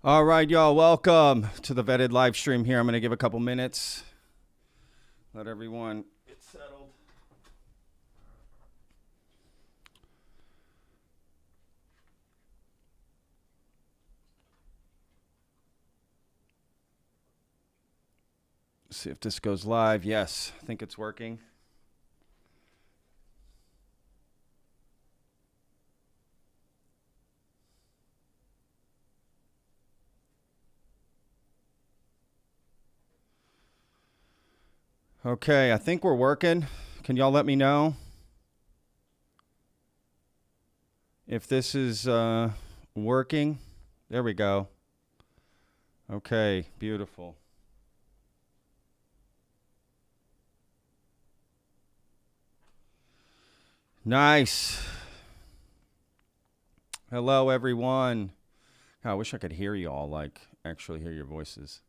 All right, y'all, welcome to the Vetted live stream here. I'm going to give a couple minutes. Let everyone get settled. See if this goes live. Yes, I think it's working. Okay, I think we're working. Can y'all let me know if this is working? There we go. Okay, beautiful. Nice. Hello, everyone. I wish I could hear you all, like actually hear your voices.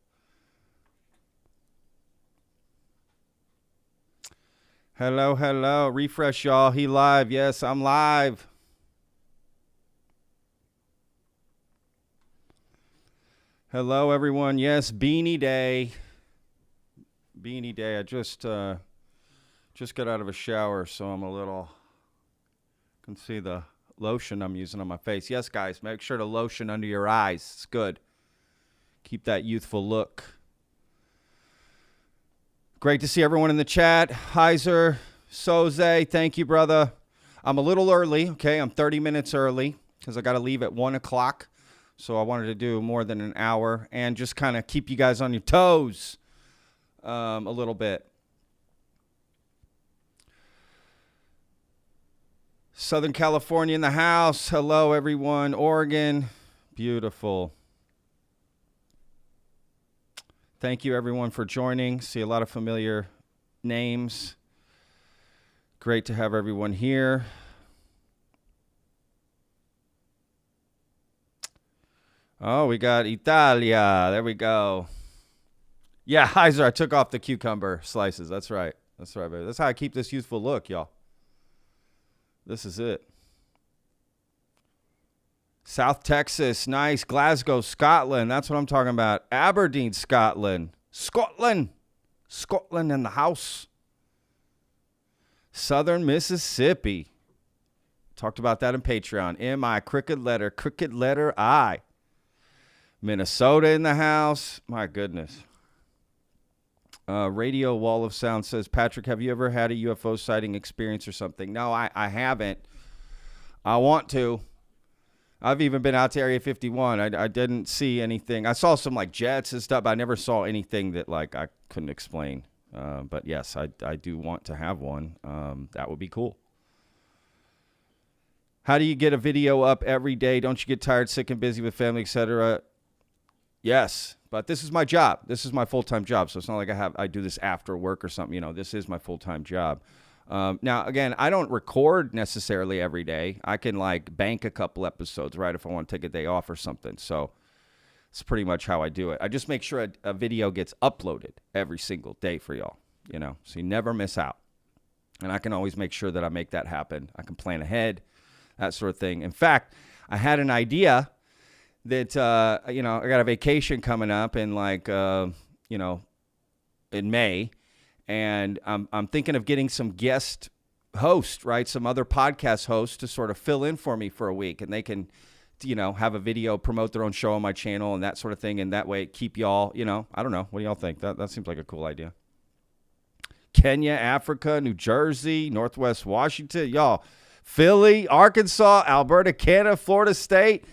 Hello, hello. Refresh, y'all. He live. Yes, I'm live. Hello, everyone. Yes, Beanie Day. Beanie Day. I just got out of a shower, so I'm a little... Can see the lotion I'm using on my face. Yes, guys, make sure to lotion under your eyes. It's good. Keep that youthful look. Great to see everyone in the chat. Heiser, Soze, thank you, brother. I'm a little early, okay? I'm 30 minutes early because I got to leave at 1 o'clock. So I wanted to do more than an hour and just kind of keep you guys on your toes a little bit. Southern California in the house. Hello, everyone. Oregon. Beautiful. Thank you, everyone, for joining. See a lot of familiar names. Great to have everyone here. Oh, we got Italia. There we go. Yeah, Heiser, I took off the cucumber slices. That's right. That's right, baby. That's how I keep this youthful look, y'all. This is it. South Texas, nice. Glasgow, Scotland. That's what I'm talking about. Aberdeen, Scotland. Scotland in the house. Southern Mississippi. Talked about that in Patreon. M-I, cricket letter I. Minnesota in the house. My goodness. Radio Wall of Sound says, Patrick, have you ever had a UFO sighting experience or something? No, I haven't. I want to. I've even been out to Area 51. I didn't see anything. I saw some like jets and stuff, but I never saw anything that like I couldn't explain. But yes, I do want to have one. That would be cool. How do you get a video up every day? Don't you get tired, sick, and busy with family, etc.? Yes, but this is my job. This is my full-time job. So it's not like I do this after work or something. You know, this is my full-time job. Now, again, I don't record necessarily every day. I can like bank a couple episodes, right, if I want to take a day off or something. So it's pretty much how I do it. I just make sure a video gets uploaded every single day for y'all, you know, so you never miss out. And I can always make sure that I make that happen. I can plan ahead, that sort of thing. In fact, I had an idea that, you know, I got a vacation coming up in like, you know, in May. And I'm thinking of getting some guest hosts, right? Some other podcast hosts to sort of fill in for me for a week. And they can, you know, have a video, promote their own show on my channel and that sort of thing. And that way keep y'all, you know, I don't know. What do y'all think? That seems like a cool idea. Kenya, Africa, New Jersey, Northwest Washington, y'all. Philly, Arkansas, Alberta, Canada, Florida State,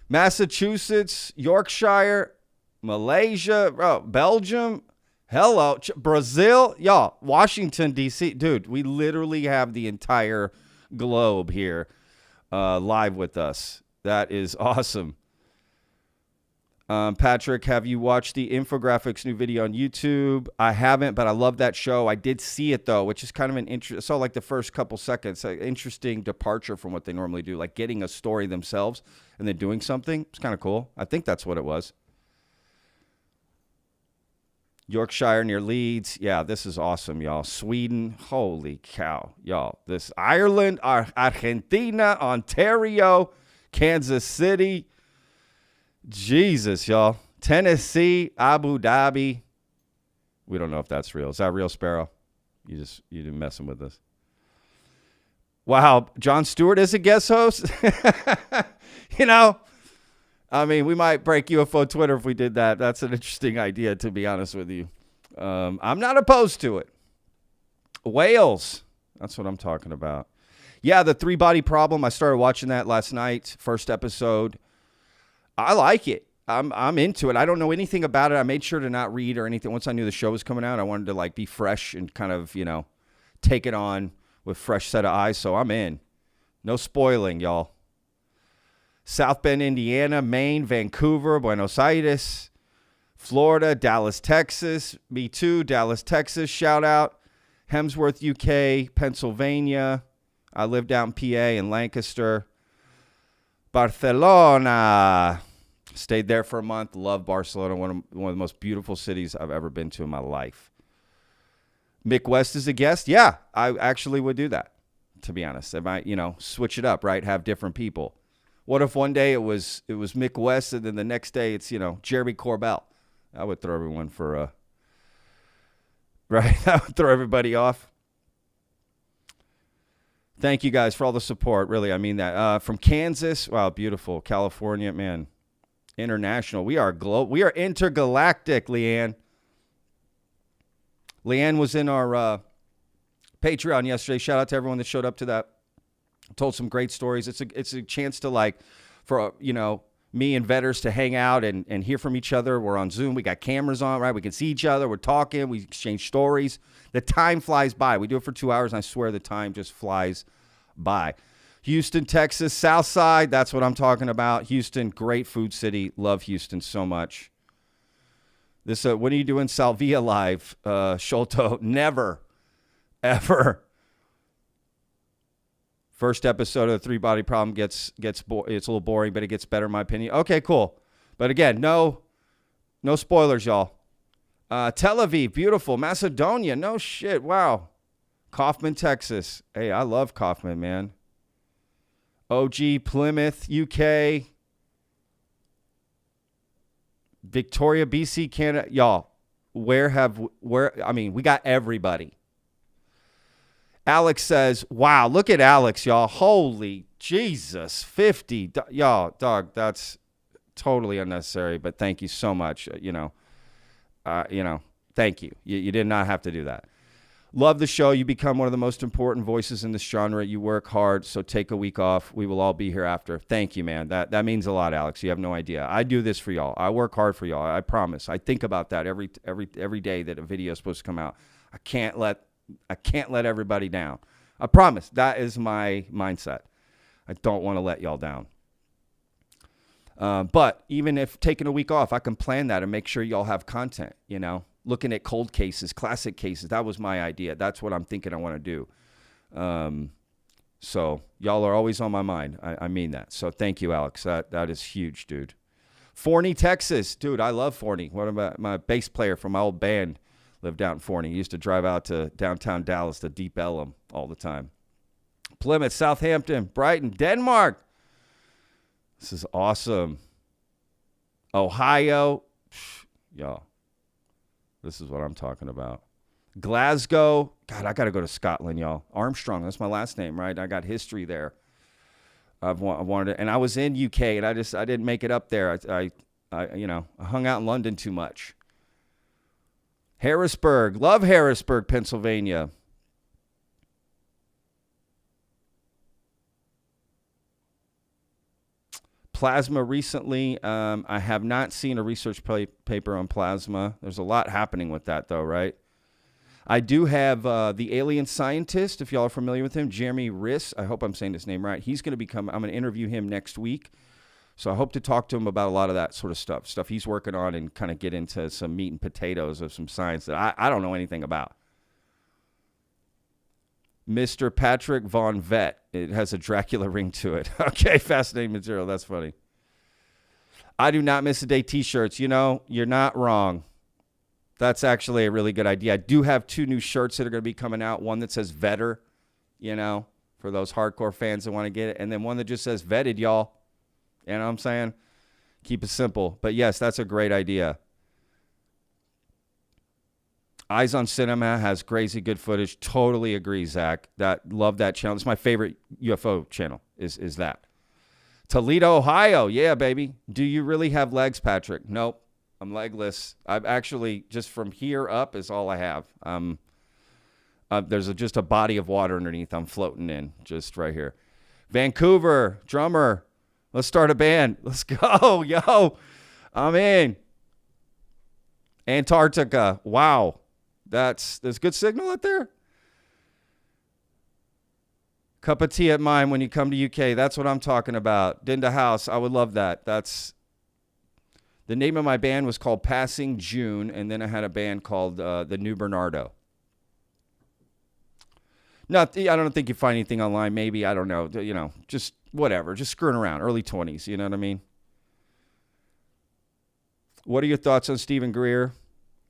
Massachusetts, Yorkshire, Malaysia, Belgium. Hello, Brazil, y'all, Washington, D.C. Dude, we literally have the entire globe here live with us. That is awesome. Patrick, have you watched the Infographics new video on YouTube? I haven't, but I love that show. I did see it, though, which is kind of an interesting, I saw like the first couple seconds, an interesting departure from what they normally do, like getting a story themselves and then doing something. It's kind of cool. I think that's what it was. Yorkshire near Leeds. Yeah, this is awesome, y'all. Sweden. Holy cow, y'all. This Ireland, Argentina, Ontario, Kansas City. Jesus, y'all. Tennessee, Abu Dhabi. We don't know if that's real. Is that real, Sparrow? You didn't messing with us. Wow, Jon Stewart is a guest host? You know, I mean, we might break UFO Twitter if we did that. That's an interesting idea, to be honest with you. I'm not opposed to it. Whales. That's what I'm talking about. Yeah, the 3-body problem. I started watching that last night. First episode. I like it. I'm into it. I don't know anything about it. I made sure to not read or anything. Once I knew the show was coming out, I wanted to be fresh and kind of, take it on with fresh set of eyes. So I'm in. No spoiling, y'all. South Bend, Indiana, Maine, Vancouver, Buenos Aires, Florida, Dallas, Texas. Me too, Dallas, Texas. Shout out. Hemsworth, UK, Pennsylvania. I lived out in PA in Lancaster. Barcelona. Stayed there for a month. Love Barcelona. One of the most beautiful cities I've ever been to in my life. Mick West is a guest. Yeah, I actually would do that, to be honest. I might, switch it up, right? Have different people. What if one day it was Mick West and then the next day it's, Jeremy Corbell? I would throw everyone for a... Right? I would throw everybody off. Thank you guys for all the support. Really, I mean that. From Kansas, wow, beautiful. California, man. International. We are we are intergalactic, Leanne. Leanne was in our Patreon yesterday. Shout out to everyone that showed up to that. Told some great stories. It's a chance to for me and vetters to hang out and hear from each other. We're on Zoom. We got cameras on, right? We can see each other. We're talking. We exchange stories. The time flies by. We do it for 2 hours, and I swear the time just flies by. Houston, Texas, South Side. That's what I'm talking about. Houston, great food city. Love Houston so much. This, what are you doing, Salvia Live, Sholto? Never, ever. First episode of the 3-body problem gets it's a little boring, but it gets better in my opinion. Okay, cool. But again, no spoilers, y'all. Tel Aviv, beautiful. Macedonia, no shit. Wow. Kaufman, Texas. Hey, I love Kaufman, man. OG, Plymouth, UK. Victoria, BC, Canada. Y'all, we got everybody. Alex says, wow, look at Alex, y'all. Holy Jesus, 50. Y'all, dog, that's totally unnecessary, but thank you so much. Thank you. You did not have to do that. Love the show. You become one of the most important voices in this genre. You work hard, so take a week off. We will all be here after. Thank you, man. That means a lot, Alex. You have no idea. I do this for y'all. I work hard for y'all. I promise. I think about that every day that a video is supposed to come out. I can't let everybody down. I promise. That is my mindset. I don't want to let y'all down. But even if taking a week off, I can plan that and make sure y'all have content, looking at cold cases, classic cases. That was my idea. That's what I'm thinking I want to do. So y'all are always on my mind. I mean that. So thank you, Alex. That is huge, dude. Forney, Texas. Dude, I love Forney. One of my bass player from my old band lived out in Forney. He used to drive out to downtown Dallas to Deep Ellum all the time. Plymouth, Southampton, Brighton, Denmark. This is awesome. Ohio. Y'all. This is what I'm talking about. Glasgow. God, I got to go to Scotland, y'all. Armstrong, that's my last name, right? I got history there. I wanted to, and I was in UK, and I didn't make it up there. I hung out in London too much. Harrisburg. Love Harrisburg, Pennsylvania. Plasma recently. I have not seen a research paper on plasma. There's a lot happening with that, though, right? I do have the alien scientist, if y'all are familiar with him, Jeremy Riss. I hope I'm saying his name right. He's going to I'm going to interview him next week. So I hope to talk to him about a lot of that sort of stuff he's working on, and kind of get into some meat and potatoes of some science that I don't know anything about. Mr. Patrick Von Vett. It has a Dracula ring to it. Okay, fascinating material. That's funny. I do not miss a day t-shirts. You're not wrong. That's actually a really good idea. I do have 2 new shirts that are going to be coming out. One that says Vetter, for those hardcore fans that want to get it. And then one that just says Vetted, y'all. You know what I'm saying? Keep it simple. But yes, that's a great idea. Eyes on Cinema has crazy good footage. Totally agree, Zach. Love that channel. It's my favorite UFO channel is that. Toledo, Ohio. Yeah, baby. Do you really have legs, Patrick? Nope. I'm legless. I've actually, just from here up is all I have. There's just a body of water underneath I'm floating in, just right here. Vancouver, drummer. Let's start a band. Let's go, yo. I'm in. Antarctica. Wow. There's good signal out there. Cup of tea at mine when you come to UK. That's what I'm talking about. Dinda House. I would love that. The name of my band was called Passing June, and then I had a band called The New Bernardo. I don't think you find anything online. Maybe, I don't know. Just whatever. Just screwing around. Early 20s. You know what I mean? What are your thoughts on Stephen Greer?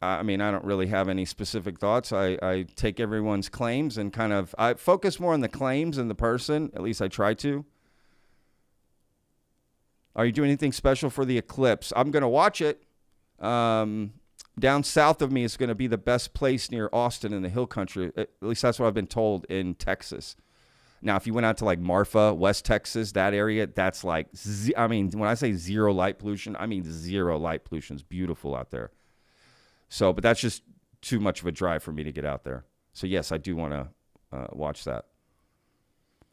I don't really have any specific thoughts. I take everyone's claims and I focus more on the claims than the person. At least I try to. Are you doing anything special for the eclipse? I'm going to watch it. Down south of me is going to be the best place near Austin in the hill country. At least that's what I've been told in Texas. Now, if you went out to like Marfa, West Texas, that area, that's like, when I say zero light pollution, I mean zero light pollution. It's beautiful out there. So, but that's just too much of a drive for me to get out there. So yes, I do want to watch that.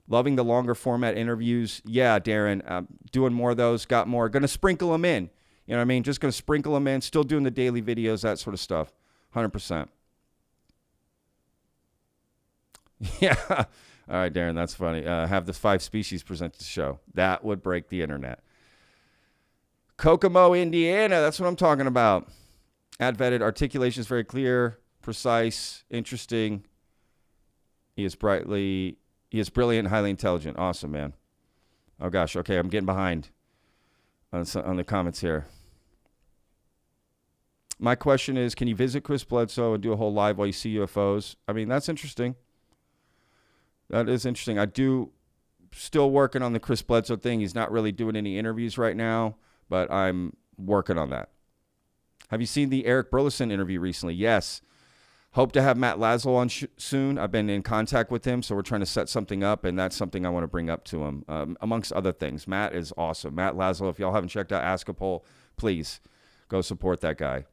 Loving the longer format interviews. Yeah, Darren, doing more of those, got more. Going to sprinkle them in. You know what I mean? Just going to sprinkle them in. Still doing the daily videos, that sort of stuff. 100%. Yeah. All right, Darren, that's funny. Have the 5 species present the show. That would break the internet. Kokomo, Indiana. That's what I'm talking about. At VETTED, articulation is very clear, precise, interesting. He is brilliant, highly intelligent. Awesome, man. Oh, gosh. Okay, I'm getting behind on the comments here. My question is, can you visit Chris Bledsoe and do a whole live while you see UFOs? That's interesting. That is interesting. I do still working on the Chris Bledsoe thing. He's not really doing any interviews right now, but I'm working on that. Have you seen the Eric Burleson interview recently? Yes. Hope to have Matt Laszlo on soon. I've been in contact with him, so we're trying to set something up, and that's something I want to bring up to him, amongst other things. Matt is awesome. Matt Laszlo, if y'all haven't checked out Ask a Poll, please go support that guy.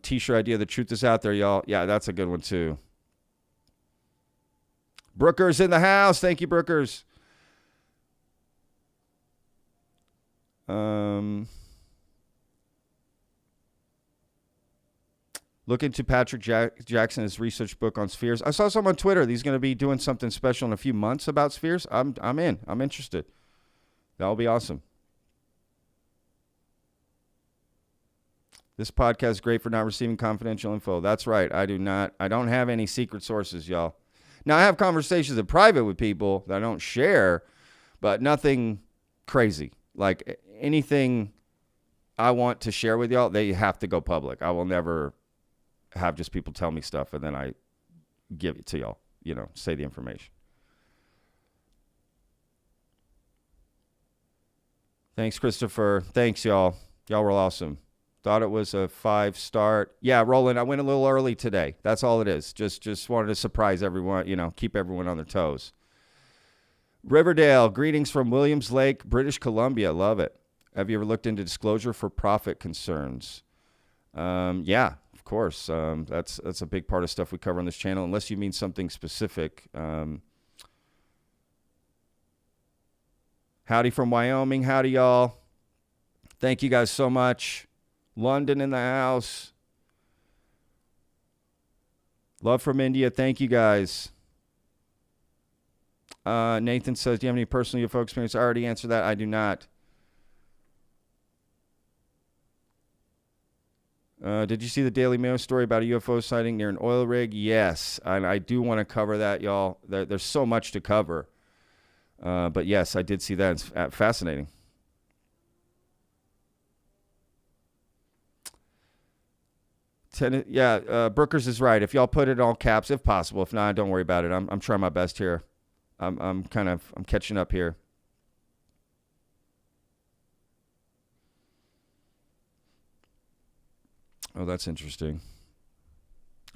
T-shirt idea, the truth is out there, y'all. Yeah, that's a good one, too. Brookers in the house. Thank you, Brookers. Look into Patrick Jackson's research book on spheres. I saw some on Twitter. He's going to be doing something special in a few months about spheres. I'm in. I'm interested. That'll be awesome. This podcast is great for not receiving confidential info. That's right. I don't have any secret sources, y'all. Now, I have conversations in private with people that I don't share, but nothing crazy. Like anything I want to share with y'all, they have to go public. I will never have just people tell me stuff and then I give it to y'all, say the information. Thanks, Christopher. Thanks, y'all. Y'all were awesome. Thought it was a 5-star. Yeah, Roland, I went a little early today. That's all it is. Just wanted to surprise everyone, keep everyone on their toes. Riverdale, greetings from Williams Lake, British Columbia. Love it. Have you ever looked into disclosure for profit concerns? Yeah, of course. That's a big part of stuff we cover on this channel, unless you mean something specific. Howdy from Wyoming. Howdy, y'all. Thank you guys so much. London in the house. Love from India. Thank you guys. Nathan says, do you have any personal UFO experience? I already answered that. I do not. Did you see the Daily Mail story about a UFO sighting near an oil rig? Yes. And I do want to cover that, y'all. There's so much to cover. But yes, I did see that. It's fascinating. Brookers is right. If y'all put it in all caps, if possible. If not, don't worry about it. I'm trying my best here. I'm catching up here. Oh, that's interesting.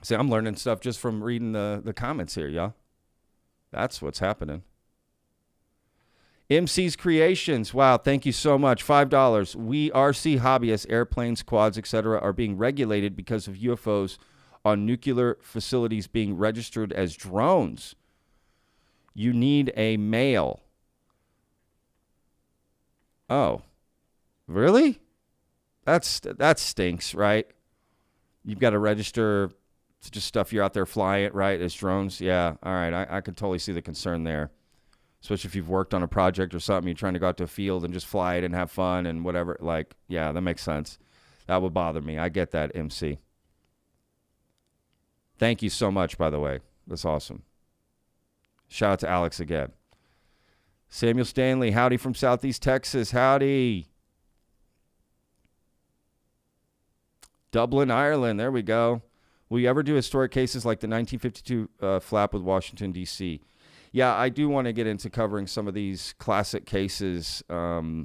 See, I'm learning stuff just from reading the comments here, y'all. That's what's happening. MC's Creations. Wow, thank you so much. $5. We RC hobbyists, airplanes, quads, etc., are being regulated because of UFOs on nuclear facilities being registered as drones. You need a male. Oh, really? That stinks, right? You've got to register just stuff you're out there flying, right, as drones. Yeah, all right. I could totally see the concern there, especially if you've worked on a project or something. You're trying to go out to a field and just fly it and have fun and whatever. Like, yeah, that makes sense. That would bother me. I get that, MC. Thank you so much, by the way. That's awesome. Shout out to Alex again. Samuel Stanley, howdy from Southeast Texas. Howdy. Dublin, Ireland. There we go. Will you ever do historic cases like the 1952 flap with Washington, D.C.? Yeah, I do want to get into covering some of these classic cases. I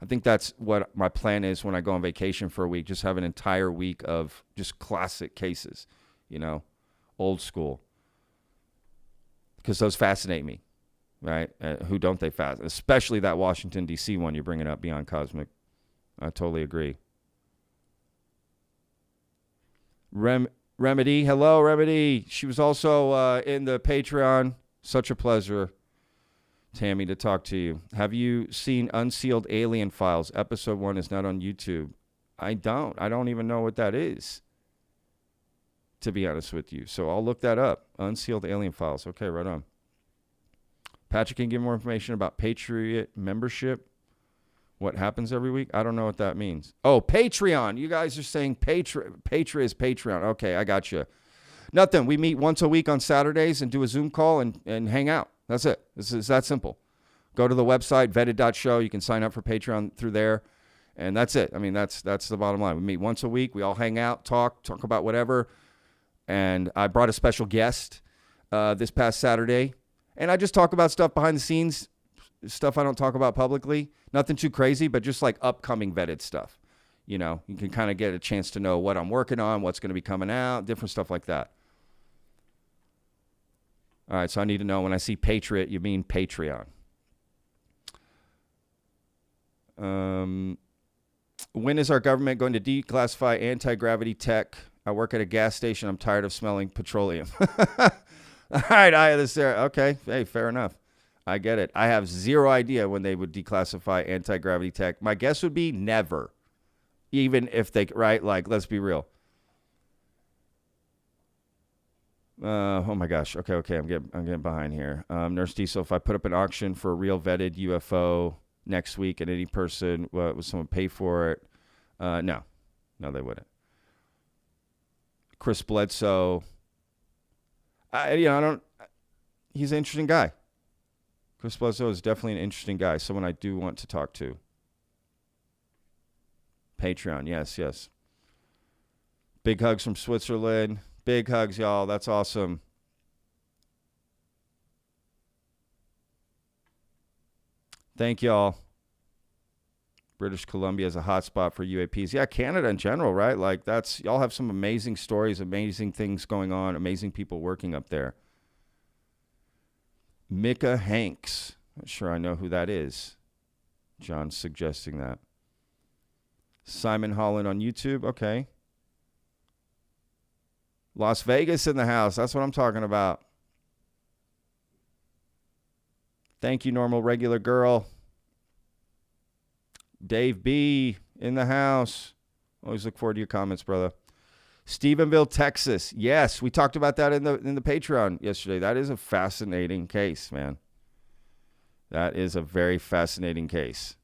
think that's what my plan is when I go on vacation for a week. Just have an entire week of just classic cases, you know, old school. Because those fascinate me, right? Who don't they fascinate? Especially that Washington, D.C. one you're bringing up, Beyond Cosmic. I totally agree. Remedy. Hello, Remedy. She was also in the Patreon. Such a pleasure, Tammy, to talk to you. Have you seen Unsealed Alien Files? Episode 1 is not on YouTube. I don't even know what that is, to be honest with you. So I'll look that up. Unsealed Alien Files. Okay, right on. Patrick, can you give more information about Patriot membership? What happens every week? I don't know what that means. Oh, Patreon. You guys are saying Patreon is Patreon. Okay, I got you. Nothing. We meet once a week on Saturdays and do a Zoom call and hang out. That's it. This is that simple. Go to the website, vetted.show. You can sign up for Patreon through there. And that's it. I mean, that's the bottom line. We meet once a week. We all hang out, talk about whatever. And I brought a special guest this past Saturday. And I just talk about stuff behind the scenes, stuff I don't talk about publicly. Nothing too crazy, but just like upcoming vetted stuff. You know, you can kind of get a chance to know what I'm working on, what's going to be coming out, different stuff like that. All right, so I need to know when I see Patriot, you mean Patreon. When is our government going to declassify anti-gravity tech? I work at a gas station. I'm tired of smelling petroleum. All right, okay, hey, fair enough. I get it. I have zero idea when they would declassify anti-gravity tech. My guess would be never. Even if they, right? Like, let's be real. Oh my gosh. Okay. I'm getting behind here. Nurse Diesel, if I put up an auction for a real vetted UFO next week and any person, would someone pay for it? No, they wouldn't. Chris Bledsoe. He's an interesting guy. Chris Bledsoe is definitely an interesting guy. Someone I do want to talk to. Patreon, yes. Big hugs from Switzerland. Big hugs, y'all. That's awesome. Thank y'all. British Columbia is a hot spot for UAPs. Yeah, Canada in general, right? Like, y'all have some amazing stories, amazing things going on, amazing people working up there. Micah Hanks. Not sure I know who that is. John's suggesting that. Simon Holland on YouTube. Okay. Las Vegas in the house. That's what I'm talking about. Thank you, normal regular girl. Dave B in the house. Always look forward to your comments, brother. Stephenville, Texas. Yes, we talked about that in the Patreon yesterday. That is a fascinating case, man. That is a very fascinating case.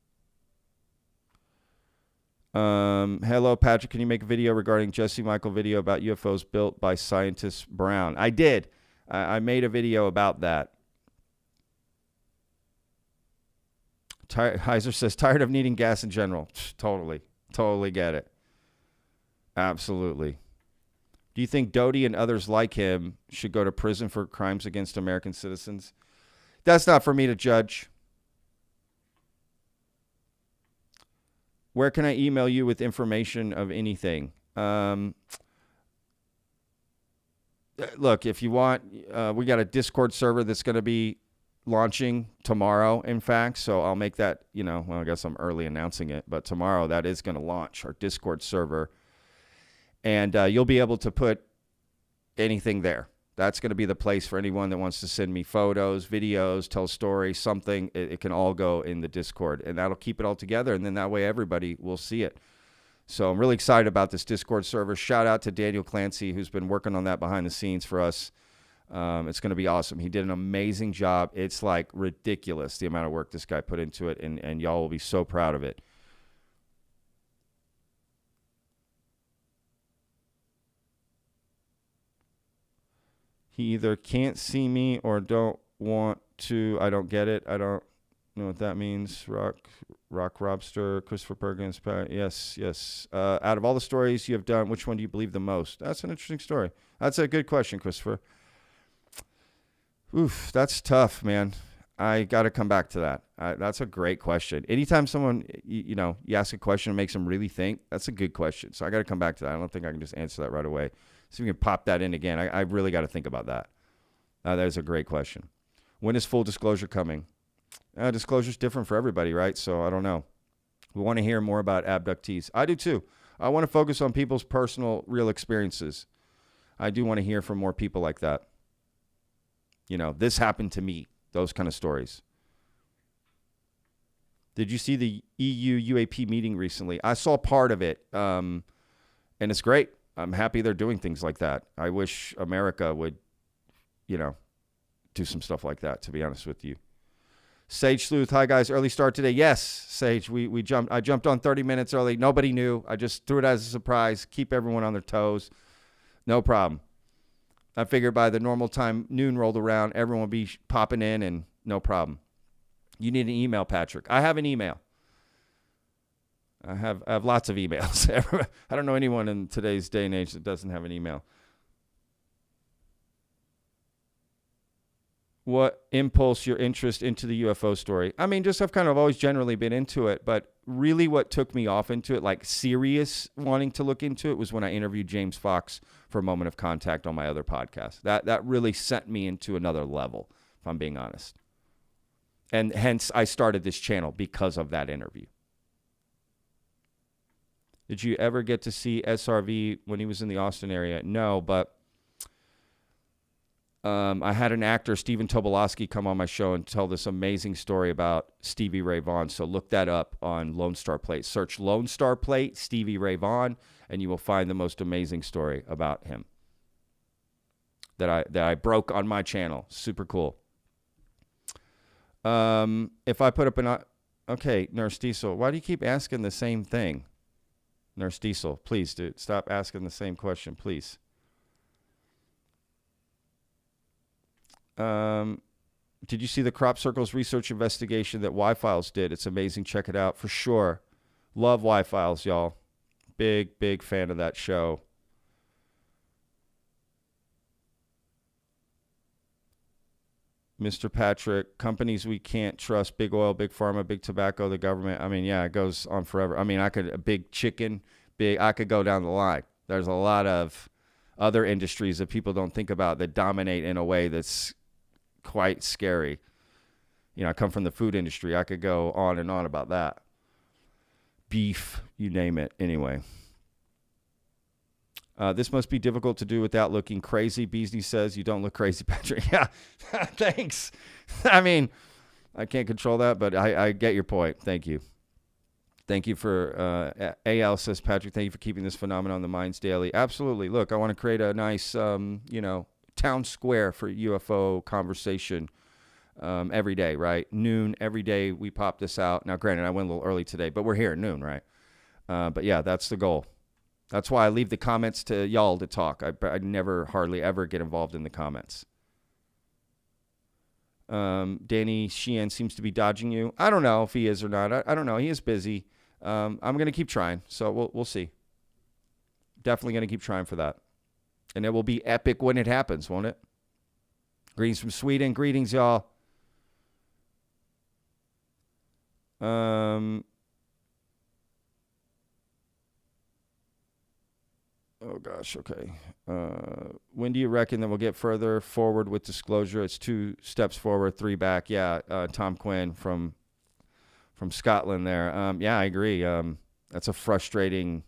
Hello, Patrick. Can you make a video regarding Jesse Michael video about UFOs built by scientist Brown? I did. I made a video about that. Heiser says, tired of needing gas in general. Totally get it. Absolutely. Do you think Doty and others like him should go to prison for crimes against American citizens? That's not for me to judge. Where can I email you with information of anything? Look, if you want, we got a Discord server that's going to be launching tomorrow, in fact. So I'll make that, well, I guess I'm early announcing it, but tomorrow that is going to launch our Discord server. And you'll be able to put anything there. That's going to be the place for anyone that wants to send me photos, videos, tell stories, something. It can all go in the Discord, and that'll keep it all together. And then that way everybody will see it. So I'm really excited about this Discord server. Shout out to Daniel Clancy, who's been working on that behind the scenes for us. It's going to be awesome. He did an amazing job. It's like ridiculous the amount of work this guy put into it, and y'all will be so proud of it. He either can't see me or don't want to. I don't get it. I don't know what that means. Rock Robster, Christopher Perkins. Yes. Out of all the stories you have done, which one do you believe the most? That's an interesting story. That's a good question, Christopher. Oof, that's tough, man. I got to come back to that. That's a great question. Anytime someone, you ask a question and makes them really think, that's a good question. So I got to come back to that. I don't think I can just answer that right away. See if we can pop that in again. I really got to think about that. That is a great question. When is full disclosure coming? Disclosure is different for everybody, right? So I don't know. We want to hear more about abductees. I do too. I want to focus on people's personal, real experiences. I do want to hear from more people like that. This happened to me. Those kind of stories. Did you see the EU UAP meeting recently? I saw part of it, and it's great. I'm happy they're doing things like that. I wish America would, do some stuff like that, to be honest with you. Sage Sleuth, hi guys, early start today. Yes, Sage, I jumped on 30 minutes early. Nobody knew. I just threw it as a surprise. Keep everyone on their toes. No problem. I figured by the normal time, noon rolled around, everyone will be popping in and no problem. You need an email, Patrick. I have an email. I have lots of emails. I don't know anyone in today's day and age that doesn't have an email. What impulsed your interest into the UFO story? I mean, just I've kind of always generally been into it, but really what took me off into it, like serious wanting to look into it, was when I interviewed James Fox for A Moment of Contact on my other podcast. That really sent me into another level, if I'm being honest. And hence I started this channel because of that interview. Did you ever get to see SRV when he was in the Austin area? No, but I had an actor, Stephen Tobolowsky, come on my show and tell this amazing story about Stevie Ray Vaughan. So look that up on Lone Star Plate. Search Lone Star Plate, Stevie Ray Vaughan, and you will find the most amazing story about him that I broke on my channel. Super cool. If I put up okay, Nurse Diesel, why do you keep asking the same thing? Nurse Diesel, please, dude, stop asking the same question, please. Did you see the Crop Circles research investigation that Y-Files did? It's amazing. Check it out for sure. Love Y-Files, y'all. Big fan of that show. Mr. Patrick, companies we can't trust, big oil, big pharma, big tobacco, the government. I mean, yeah, it goes on forever. I mean, I could go down the line. There's a lot of other industries that people don't think about that dominate in a way that's quite scary. I come from the food industry. I could go on and on about that. Beef, you name it. Anyway. This must be difficult to do without looking crazy. Beasley says you don't look crazy, Patrick. Yeah, thanks. I mean, I can't control that, but I get your point. Thank you. Thank you for, AL says, Patrick, thank you for keeping this phenomenon on the minds daily. Absolutely. Look, I want to create a nice, town square for UFO conversation every day, right? Noon, every day we pop this out. Now, granted, I went a little early today, but we're here at noon, right? But yeah, that's the goal. That's why I leave the comments to y'all to talk. I never hardly ever get involved in the comments. Danny Sheehan seems to be dodging you. I don't know if he is or not. I don't know. He is busy. I'm going to keep trying. So we'll see. Definitely going to keep trying for that. And it will be epic when it happens, won't it? Greetings from Sweden. Greetings, y'all. gosh. Okay. When do you reckon that we'll get further forward with disclosure? It's 2 steps forward, 3 back. Yeah. Tom Quinn from Scotland there. Yeah, I agree. That's a frustrating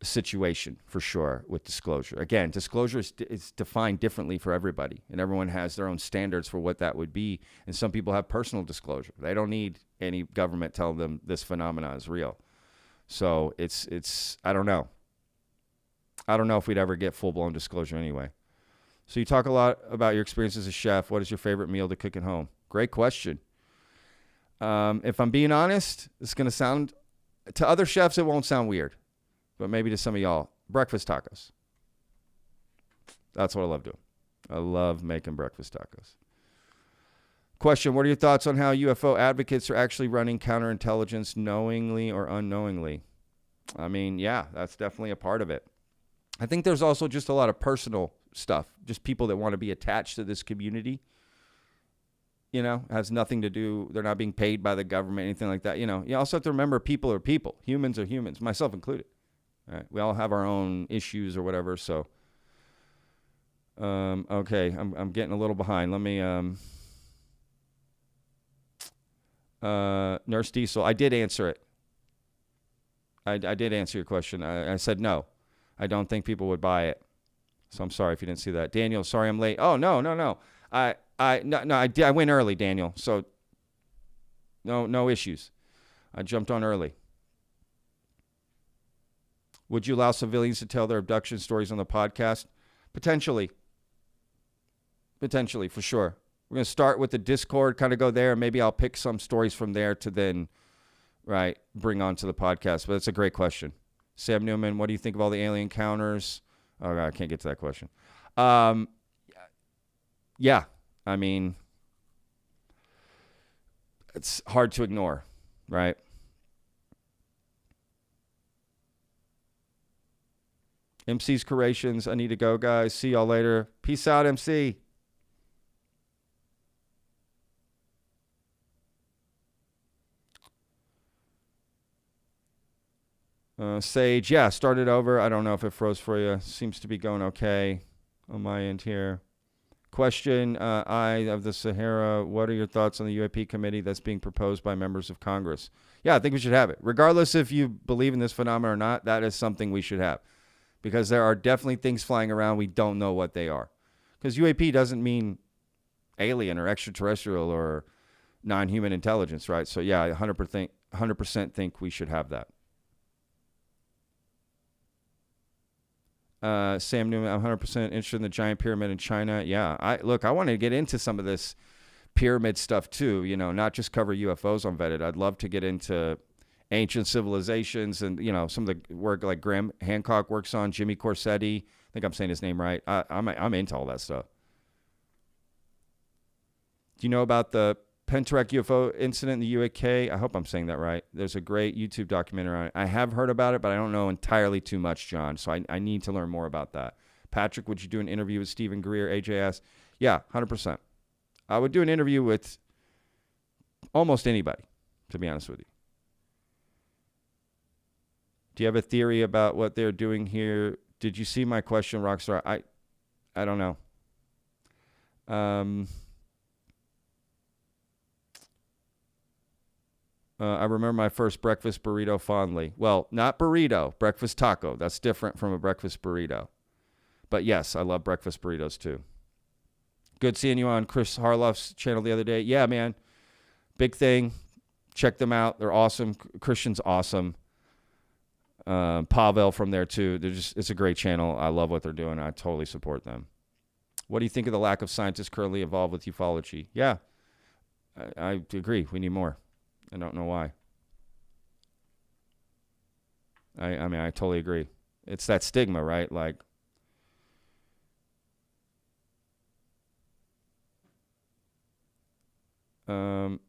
situation for sure with disclosure. Again, disclosure is defined differently for everybody, and everyone has their own standards for what that would be. And some people have personal disclosure. They don't need any government telling them this phenomenon is real. So it's I don't know. I don't know if we'd ever get full-blown disclosure anyway. So you talk a lot about your experience as a chef. What is your favorite meal to cook at home? Great question. If I'm being honest, it's going to sound, to other chefs, it won't sound weird. But maybe to some of y'all, breakfast tacos. That's what I love doing. I love making breakfast tacos. Question, what are your thoughts on how UFO advocates are actually running counterintelligence knowingly or unknowingly? I mean, yeah, that's definitely a part of it. I think there's also just a lot of personal stuff, just people that want to be attached to this community. You know, has nothing to do, they're not being paid by the government, anything like that. You know, you also have to remember people are people. Humans are humans, myself included. All right, we all have our own issues or whatever, so. Okay, I'm getting a little behind. Let me, Nurse Diesel, I did answer it. I did answer your question. I said no. I don't think people would buy it. So I'm sorry if you didn't see that. Daniel, sorry I'm late. Oh, no. I went early, Daniel. So no issues. I jumped on early. Would you allow civilians to tell their abduction stories on the podcast? Potentially, for sure. We're going to start with the Discord, kind of go there. Maybe I'll pick some stories from there to then, bring onto the podcast. But it's a great question. Sam Newman, what do you think of all the alien encounters? Oh, God, I can't get to that question. Yeah, I mean, it's hard to ignore, right? MC's Creations, I need to go, guys. See y'all later. Peace out, MC. Sage, yeah, started over. I don't know if it froze for you. Seems to be going okay on my end here. Question, Eye of the Sahara, what are your thoughts on the UAP committee that's being proposed by members of Congress? Yeah, I think we should have it. Regardless if you believe in this phenomenon or not, that is something we should have. Because there are definitely things flying around we don't know what they are. Because UAP doesn't mean alien or extraterrestrial or non-human intelligence, right? So yeah, I 100% think we should have that. Sam Newman, I'm 100% interested in the giant pyramid in China. Yeah, I want to get into some of this pyramid stuff too, you know, not just cover UFOs on Vetted. I'd love to get into ancient civilizations and, you know, some of the work like Graham Hancock works on, Jimmy Corsetti. I think I'm saying his name right. I'm into all that stuff. Do you know about the Pentarek UFO incident in the UK? I hope I'm saying that right. There's a great YouTube documentary on it. I have heard about it, but I don't know entirely too much, John. So I need to learn more about that. Patrick, would you do an interview with Stephen Greer? AJ asked. Yeah, 100%. I would do an interview with almost anybody, to be honest with you. Do you have a theory about what they're doing here? Did you see my question, Rockstar? I don't know. I remember my first breakfast burrito fondly. Well, not burrito, breakfast taco. That's different from a breakfast burrito. But yes, I love breakfast burritos too. Good seeing you on Chris Harloff's channel the other day. Yeah, man. Big thing. Check them out. They're awesome. Christian's awesome. Pavel from there too. It's a great channel. I love what they're doing. I totally support them. What do you think of the lack of scientists currently involved with ufology? Yeah, I agree. We need more. I don't know why. I mean, I totally agree. It's that stigma, right? Like, okay,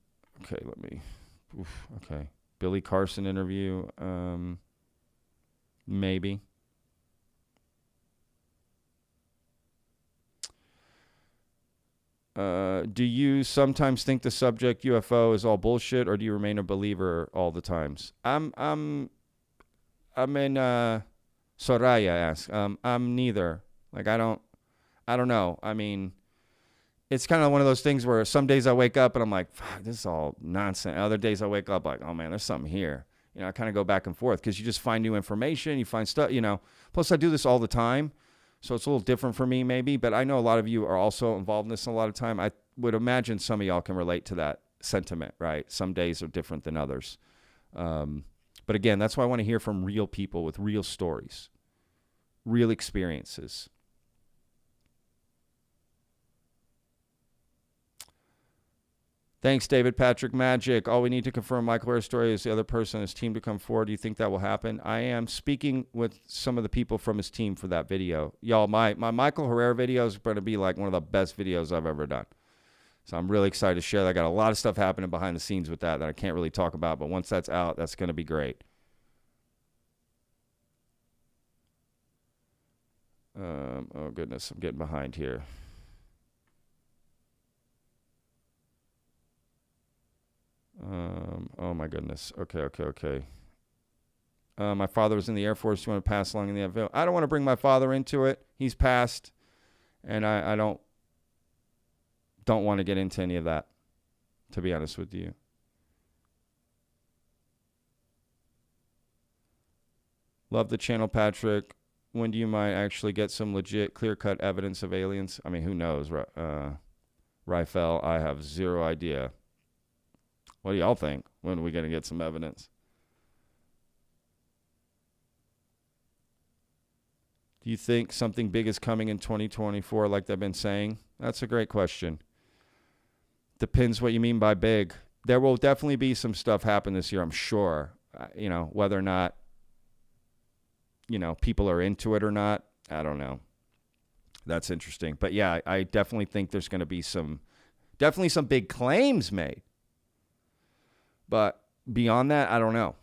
okay. Billy Carson interview, maybe. Do you sometimes think the subject UFO is all bullshit, or do you remain a believer all the times? I'm in Soraya asks, I'm neither. Like, I don't know. I mean, it's kind of one of those things where some days I wake up and I'm like, fuck, this is all nonsense. Other days I wake up like, oh man, there's something here. You know, I kind of go back and forth because you just find new information. You find stuff, you know. Plus, I do this all the time. So it's a little different for me maybe. But I know a lot of you are also involved in this a lot of time. I would imagine some of y'all can relate to that sentiment, right? Some days are different than others. But again, that's why I want to hear from real people with real stories, real experiences. Thanks, David Patrick Magic. All we need to confirm Michael Herrera's story is the other person in his team to come forward. Do you think that will happen? I am speaking with some of the people from his team for that video. Y'all, my Michael Herrera video is going to be like one of the best videos I've ever done. So I'm really excited to share that. I got a lot of stuff happening behind the scenes with that I can't really talk about. But once that's out, that's going to be great. Oh, goodness. I'm getting behind here. Oh my goodness. Okay. My father was in the Air Force. You want to pass along in the event? I don't want to bring my father into it. He's passed, and I don't want to get into any of that, to be honest with you. Love the channel, Patrick. When do you might actually get some legit, clear-cut evidence of aliens? I mean, who knows? Rifel, I have zero idea. What do y'all think? When are we going to get some evidence? Do you think something big is coming in 2024 like they've been saying? That's a great question. Depends what you mean by big. There will definitely be some stuff happen this year, I'm sure. You know, whether or not, you know, people are into it or not, I don't know. That's interesting. But yeah, I definitely think there's going to be some big claims made. But beyond that, I don't know.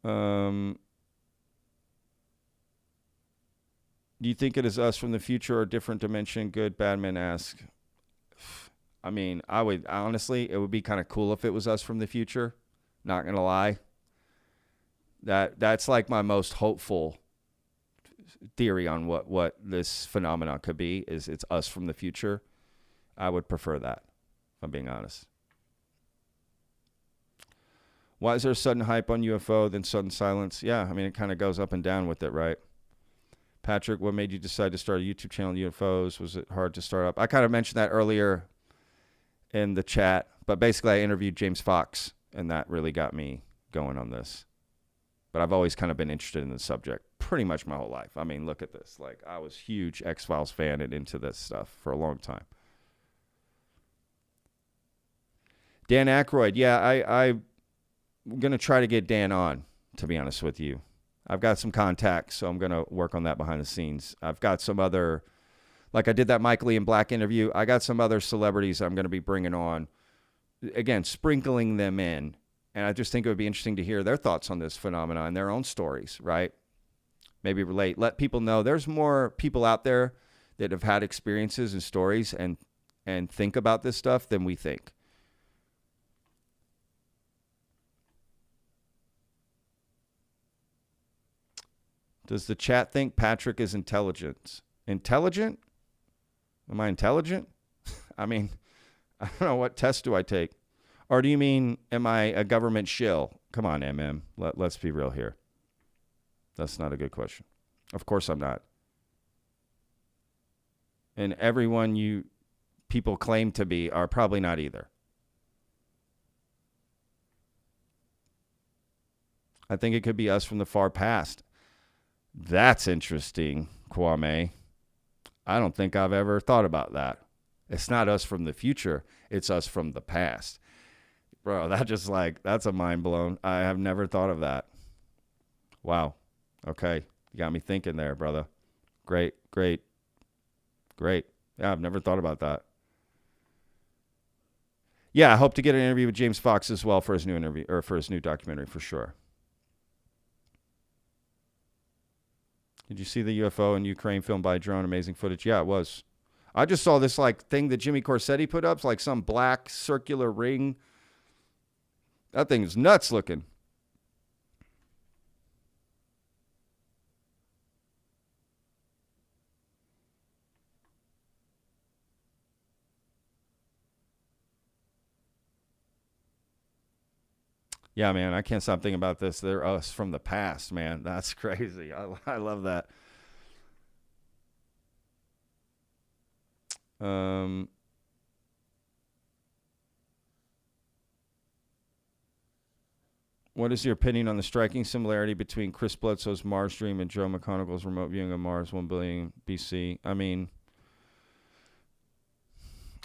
Do you think it is us from the future or a different dimension? Good Badman asks. I mean, honestly, it would be kind of cool if it was us from the future. Not going to lie. That's like my most hopeful theory on what this phenomenon could be, is it's us from the future. I would prefer that, if I'm being honest. Why is there sudden hype on UFO, then sudden silence? Yeah, I mean, it kind of goes up and down with it, right? Patrick, what made you decide to start a YouTube channel on UFOs? Was it hard to start up? I kind of mentioned that earlier in the chat, but basically I interviewed James Fox, and that really got me going on this. But I've always kind of been interested in the subject pretty much my whole life. I mean, look at this. Like, I was a huge X-Files fan and into this stuff for a long time. Dan Aykroyd. Yeah, I'm going to try to get Dan on, to be honest with you. I've got some contacts, so I'm going to work on that behind the scenes. I've got some other, like I did that Mike Lee and Black interview. I got some other celebrities I'm going to be bringing on. Again, sprinkling them in. And I just think it would be interesting to hear their thoughts on this phenomenon and their own stories, right? Maybe relate. Let people know there's more people out there that have had experiences and stories and think about this stuff than we think. Does the chat think Patrick is intelligent? Intelligent? Am I intelligent? I mean, I don't know. What test do I take? Or do you mean, am I a government shill? Come on, MM. Let's be real here. That's not a good question. Of course I'm not. And everyone you people claim to be are probably not either. I think it could be us from the far past. That's interesting, Kwame. I don't think I've ever thought about that. It's not us from the future. It's us from the past. Bro, that's a mind blown. I have never thought of that. Wow. Okay. You got me thinking there, brother. Great. Yeah, I've never thought about that. Yeah, I hope to get an interview with James Fox as well for his new interview, or for his new documentary, for sure. Did you see the UFO in Ukraine filmed by a drone? Amazing footage. Yeah, it was. I just saw this thing that Jimmy Corsetti put up. It's like some black circular ring. That thing is nuts looking. Yeah, man, I can't stop thinking about this. They're us from the past, man. That's crazy. I love that. Um, what is your opinion on the striking similarity between Chris Bledsoe's Mars dream and Joe McConnell's remote viewing of Mars 1 billion BC? I mean,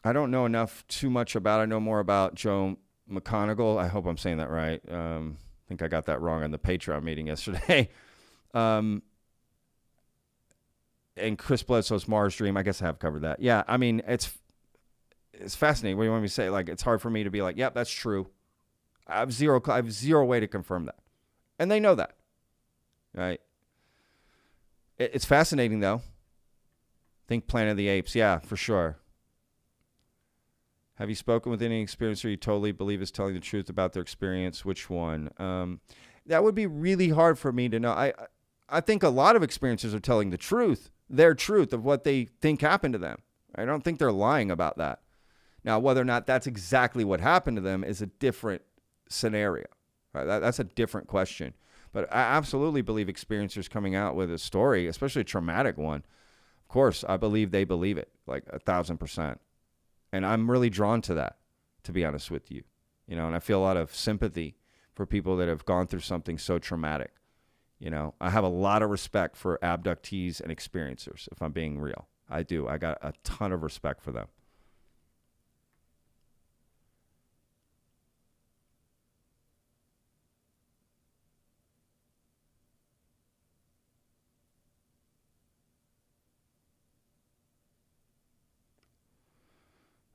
I don't know too much about it. I know more about Joe McConnell. I hope I'm saying that right. I think I got that wrong on the Patreon meeting yesterday. And Chris Bledsoe's Mars dream. I guess I have covered that. Yeah, I mean, it's fascinating. What do you want me to say? Like, it's hard for me to be like, yep, that's true. I have zero way to confirm that. And they know that. Right? It's fascinating, though. Think Planet of the Apes. Yeah, for sure. Have you spoken with any experiencer you totally believe is telling the truth about their experience? Which one? That would be really hard for me to know. I think a lot of experiencers are telling the truth, their truth of what they think happened to them. I don't think they're lying about that. Now, whether or not that's exactly what happened to them is a different scenario. Right? That's a different question. But I absolutely believe experiencers coming out with a story, especially a traumatic one, of course, I believe they believe it, like 1,000%. And I'm really drawn to that, to be honest with you. And I feel a lot of sympathy for people that have gone through something so traumatic. I have a lot of respect for abductees and experiencers, if I'm being real. I do. I got a ton of respect for them.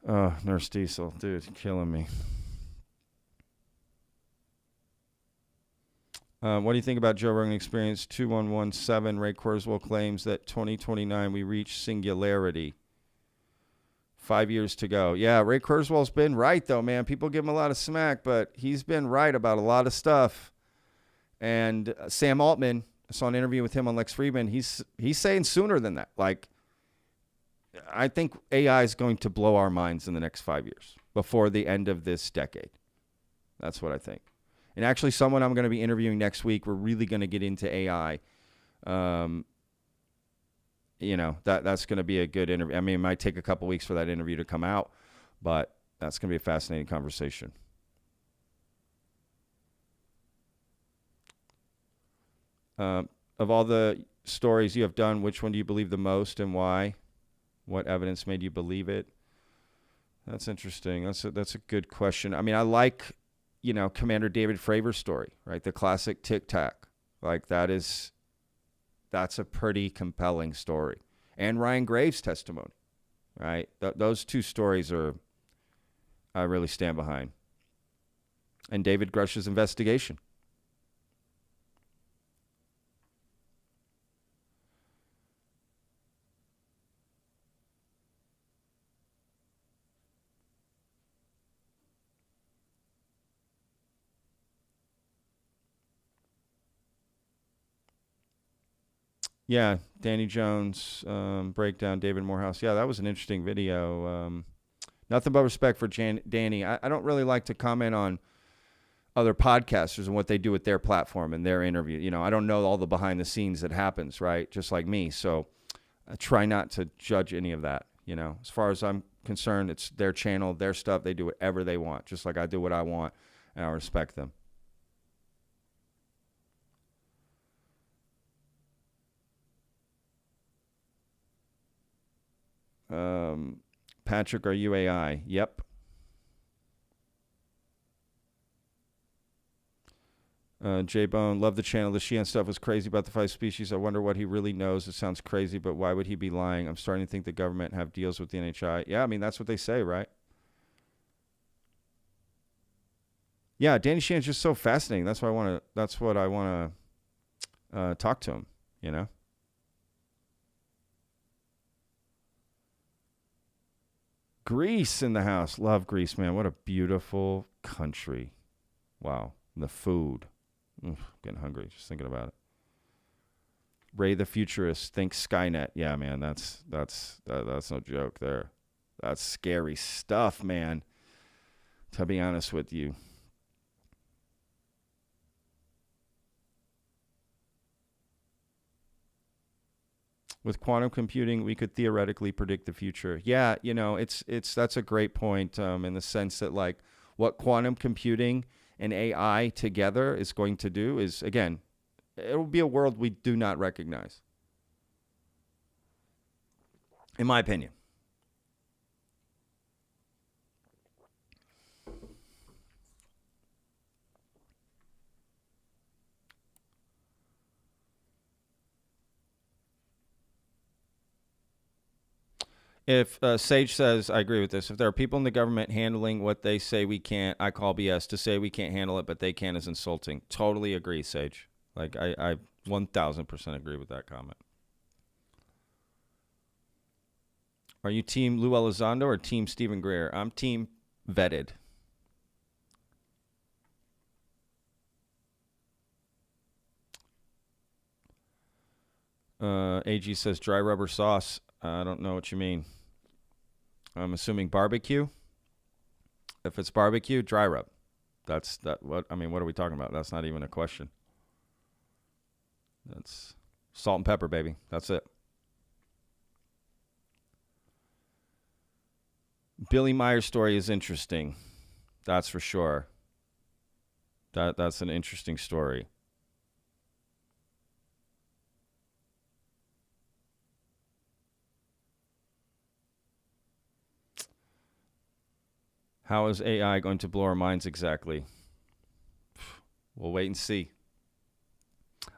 Oh, Nurse Diesel, dude, killing me. What do you think about Joe Rogan Experience 2117? Ray Kurzweil claims that 2029 we reach singularity. 5 years to go. Yeah, Ray Kurzweil's been right, though, man. People give him a lot of smack, but he's been right about a lot of stuff. And Sam Altman, I saw an interview with him on Lex Fridman. He's saying sooner than that. Like, I think AI is going to blow our minds in the next 5 years, before the end of this decade. That's what I think. And actually, someone I'm going to be interviewing next week, we're really going to get into AI. That's going to be a good interview. I mean, it might take a couple weeks for that interview to come out, but that's going to be a fascinating conversation. Of all the stories you have done, which one do you believe the most and why? What evidence made you believe it? That's interesting. That's a good question. I mean, I like, Commander David Fravor's story, right? The classic Tic Tac. Like, that's a pretty compelling story. And Ryan Graves' testimony, right? Those two stories I really stand behind. And David Grush's investigation. Yeah, Danny Jones, breakdown, David Morehouse. Yeah, that was an interesting video. Nothing but respect for Danny. I don't really like to comment on other podcasters and what they do with their platform and their interview. I don't know all the behind the scenes that happens, right? Just like me. So I try not to judge any of that. As far as I'm concerned, it's their channel, their stuff. They do whatever they want, just like I do what I want, and I respect them. Patrick, are you AI? Yep. J-Bone, love the channel. The Sheehan stuff was crazy about the 5 species. I wonder what he really knows. It sounds crazy, but why would he be lying? I'm starting to think the government have deals with the NHI. Yeah, I mean, that's what they say, right? Yeah, Danny Sheehan's just so fascinating. That's what I want to talk to him, Greece in the house. Love Greece, man. What a beautiful country. Wow. The food. Getting hungry just thinking about it. Ray the Futurist thinks Skynet. Yeah, man, that's no joke there. That's scary stuff, man. To be honest with you. With quantum computing, we could theoretically predict the future. Yeah, that's a great point in the sense that like what quantum computing and AI together is going to do is, again, it will be a world we do not recognize. In my opinion. If Sage says, I agree with this, if there are people in the government handling what they say we can't, I call BS. To say we can't handle it, but they can is insulting. Totally agree, Sage. Like, I 1,000% agree with that comment. Are you team Lou Elizondo or team Stephen Greer? I'm team VETTED. AG says dry rubber sauce. I don't know what you mean. I'm assuming barbecue. If it's barbecue, dry rub. What are we talking about? That's not even a question. That's salt and pepper, baby. That's it. Billy Meyer's story is interesting. That's for sure. That's an interesting story. How is AI going to blow our minds exactly? We'll wait and see.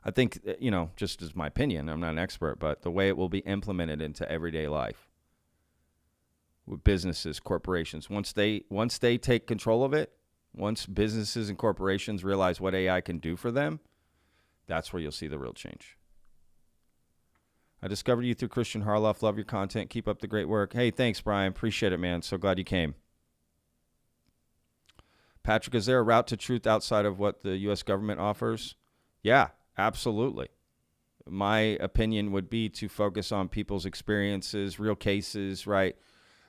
I think, just as my opinion, I'm not an expert, but the way it will be implemented into everyday life with businesses, corporations, once they take control of it, once businesses and corporations realize what AI can do for them, that's where you'll see the real change. I discovered you through Christian Harloff. Love your content. Keep up the great work. Hey, thanks, Brian. Appreciate it, man. So glad you came. Patrick, is there a route to truth outside of what the U.S. government offers? Yeah, absolutely. My opinion would be to focus on people's experiences, real cases, right?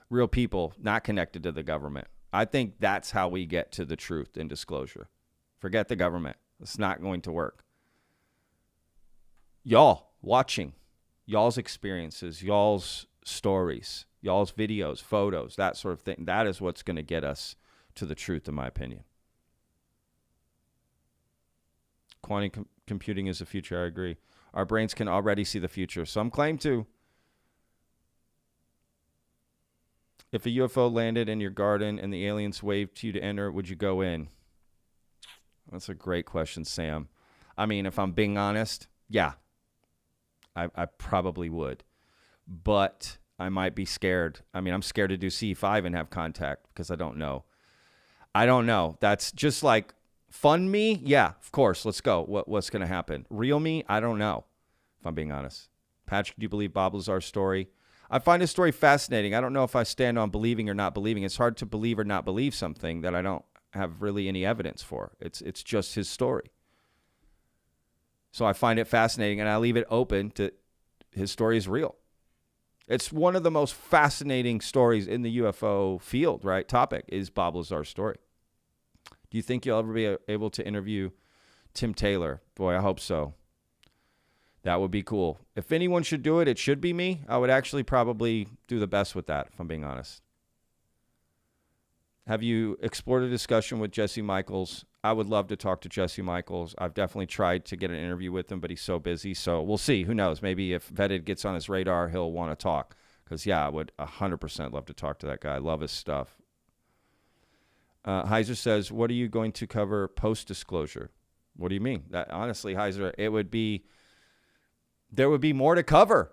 Real people not connected to the government. I think that's how we get to the truth and disclosure. Forget the government. It's not going to work. Y'all watching, y'all's experiences, y'all's stories, y'all's videos, photos, that sort of thing. That is what's going to get us to the truth, in my opinion. Quantum computing is the future. I agree. Our brains can already see the future. Some claim to. If a UFO landed in your garden and the aliens waved to you to enter, would you go in? That's a great question, Sam. I mean, if I'm being honest, yeah, I probably would. But I might be scared. I mean, I'm scared to do C5 and have contact because I don't know. That's just like fun me. Yeah, of course. Let's go. What's going to happen? Real me? I don't know, if I'm being honest. Patrick, do you believe Bob Lazar's story? I find his story fascinating. I don't know if I stand on believing or not believing. It's hard to believe or not believe something that I don't have really any evidence for. It's just his story. So I find it fascinating, and I leave it open to his story is real. It's one of the most fascinating stories in the UFO field, right? Topic is Bob Lazar's story. Do you think you'll ever be able to interview Tim Taylor? Boy, I hope so. That would be cool. If anyone should do it, it should be me. I would actually probably do the best with that, if I'm being honest. Have you explored a discussion with Jesse Michaels? I would love to talk to Jesse Michaels. I've definitely tried to get an interview with him, but he's so busy. So we'll see. Who knows? Maybe if VETTED gets on his radar, he'll want to talk. Because, yeah, I would 100% love to talk to that guy. I love his stuff. Heiser says, what are you going to cover post-disclosure? What do you mean? That, honestly, Heiser, there would be more to cover.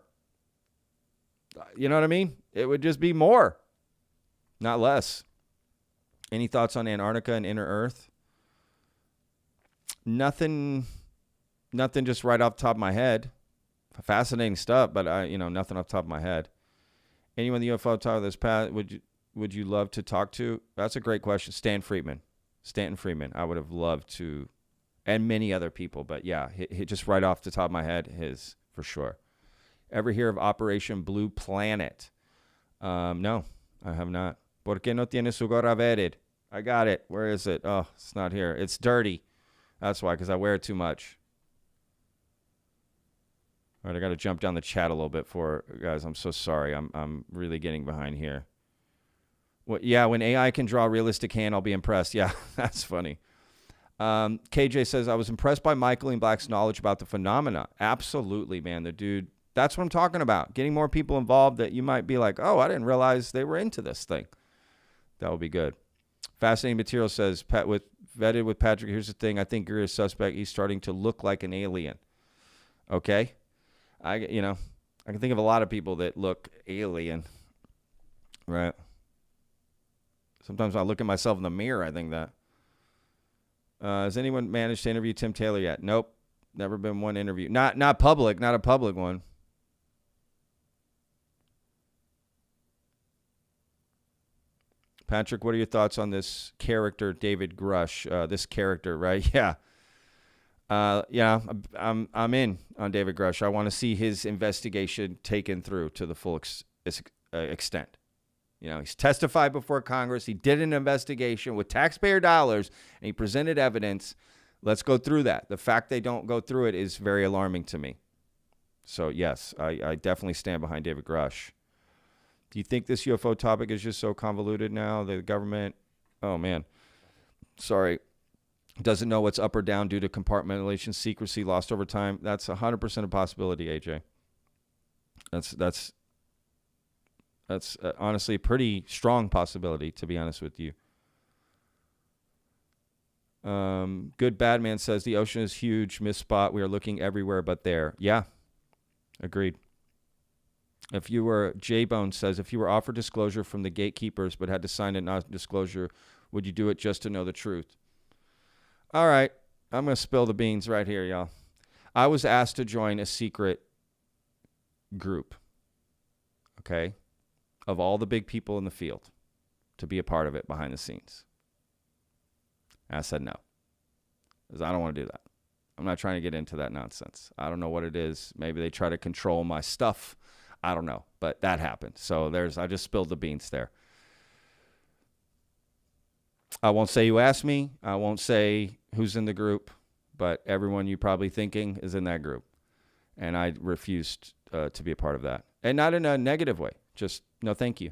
You know what I mean? It would just be more, not less. Any thoughts on Antarctica and Inner Earth? Nothing just right off the top of my head. Fascinating stuff, but nothing off the top of my head. Anyone in the UFO talk this past would you love to talk to? That's a great question. Stan Friedman. Stanton Friedman. I would have loved to, and many other people. But yeah, just right off the top of my head, his for sure. Ever hear of Operation Blue Planet? No, I have not. ¿Por qué no tiene su gorra VETTED? I got it. Where is it? Oh, it's not here. It's dirty. That's why, because I wear it too much. All right, I got to jump down the chat a little bit for guys. I'm so sorry. I'm really getting behind here. Well, yeah, when AI can draw a realistic hand, I'll be impressed. Yeah, that's funny. KJ says, I was impressed by Michael Ian Black's knowledge about the phenomena. Absolutely, man. The dude, that's what I'm talking about. Getting more people involved that you might be like, oh, I didn't realize they were into this thing. That would be good. Fascinating Material says, vetted with Patrick, here's the thing. I think you're a suspect. He's starting to look like an alien. Okay. I can think of a lot of people that look alien. Right. Sometimes when I look at myself in the mirror, I think that. Has anyone managed to interview Tim Taylor yet? Nope. Never been one interview. Not public, not a public one. Patrick, what are your thoughts on this character, David Grush? This character, right? Yeah. I'm in on David Grush. I want to see his investigation taken through to the full extent. He's testified before Congress. He did an investigation with taxpayer dollars, and he presented evidence. Let's go through that. The fact they don't go through it is very alarming to me. So, yes, I definitely stand behind David Grush. Do you think this UFO topic is just so convoluted now? The government, oh, man, sorry, doesn't know what's up or down due to compartmentalization, secrecy, lost over time. That's 100% a possibility, AJ. That's honestly a pretty strong possibility, to be honest with you. Good Bad Man says, the ocean is huge, missed spot. We are looking everywhere but there. Yeah, agreed. J-Bone says, if you were offered disclosure from the gatekeepers but had to sign a non-disclosure, would you do it just to know the truth? All right, I'm going to spill the beans right here, y'all. I was asked to join a secret group, okay, of all the big people in the field to be a part of it behind the scenes. And I said no, because I don't want to do that. I'm not trying to get into that nonsense. I don't know what it is. Maybe they try to control my stuff. I don't know, but that happened. So I just spilled the beans there. I won't say who asked me. I won't say who's in the group, but everyone you probably thinking is in that group. And I refused to be a part of that. And not in a negative way. Just, no, thank you.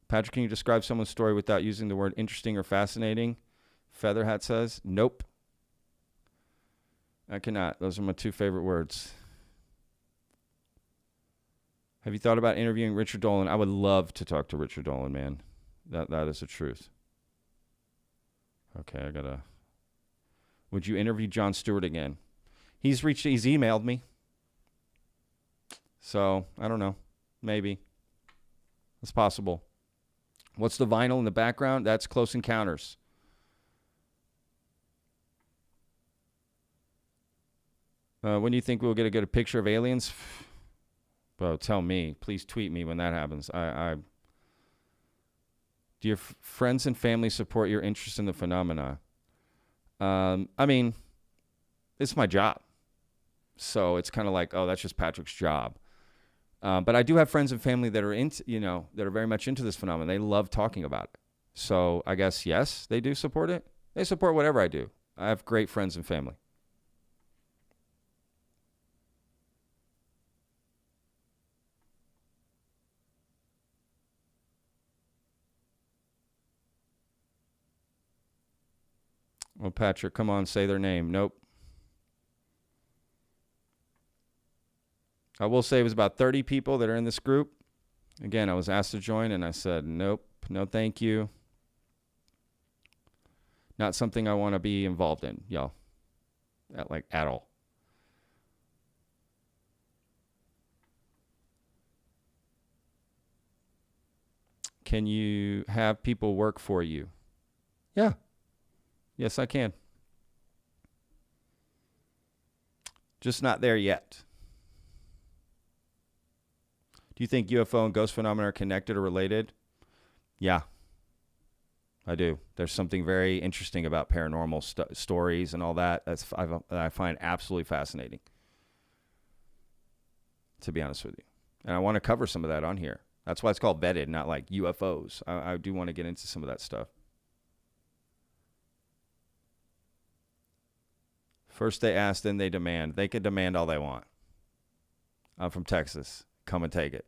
Patrick, can you describe someone's story without using the word interesting or fascinating? Featherhat says, nope. I cannot. Those are my two favorite words. Have you thought about interviewing Richard Dolan? I would love to talk to Richard Dolan, man. That is the truth. Okay, would you interview Jon Stewart again? He's emailed me. So, I don't know. Maybe. It's possible. What's the vinyl in the background? That's Close Encounters. When do you think we'll get a good picture of aliens? Well, tell me. Please tweet me when that happens. Do your friends and family support your interest in the phenomena? I mean, it's my job. So it's kind of like, oh, that's just Patrick's job. But I do have friends and family that are that are very much into this phenomenon. They love talking about it. So I guess, yes, they do support it. They support whatever I do. I have great friends and family. Well, Patrick, come on, say their name. Nope. I will say it was about 30 people that are in this group. Again, I was asked to join, and I said, nope, no thank you. Not something I want to be involved in, y'all. At all. Can you have people work for you? Yeah. Yes, I can. Just not there yet. Do you think UFO and ghost phenomena are connected or related? Yeah, I do. There's something very interesting about paranormal stories and all that that I find absolutely fascinating, to be honest with you. And I want to cover some of that on here. That's why it's called Vetted, not like UFOs. I do want to get into some of that stuff. First they ask, then they demand. They can demand all they want. I'm from Texas. Come and take it.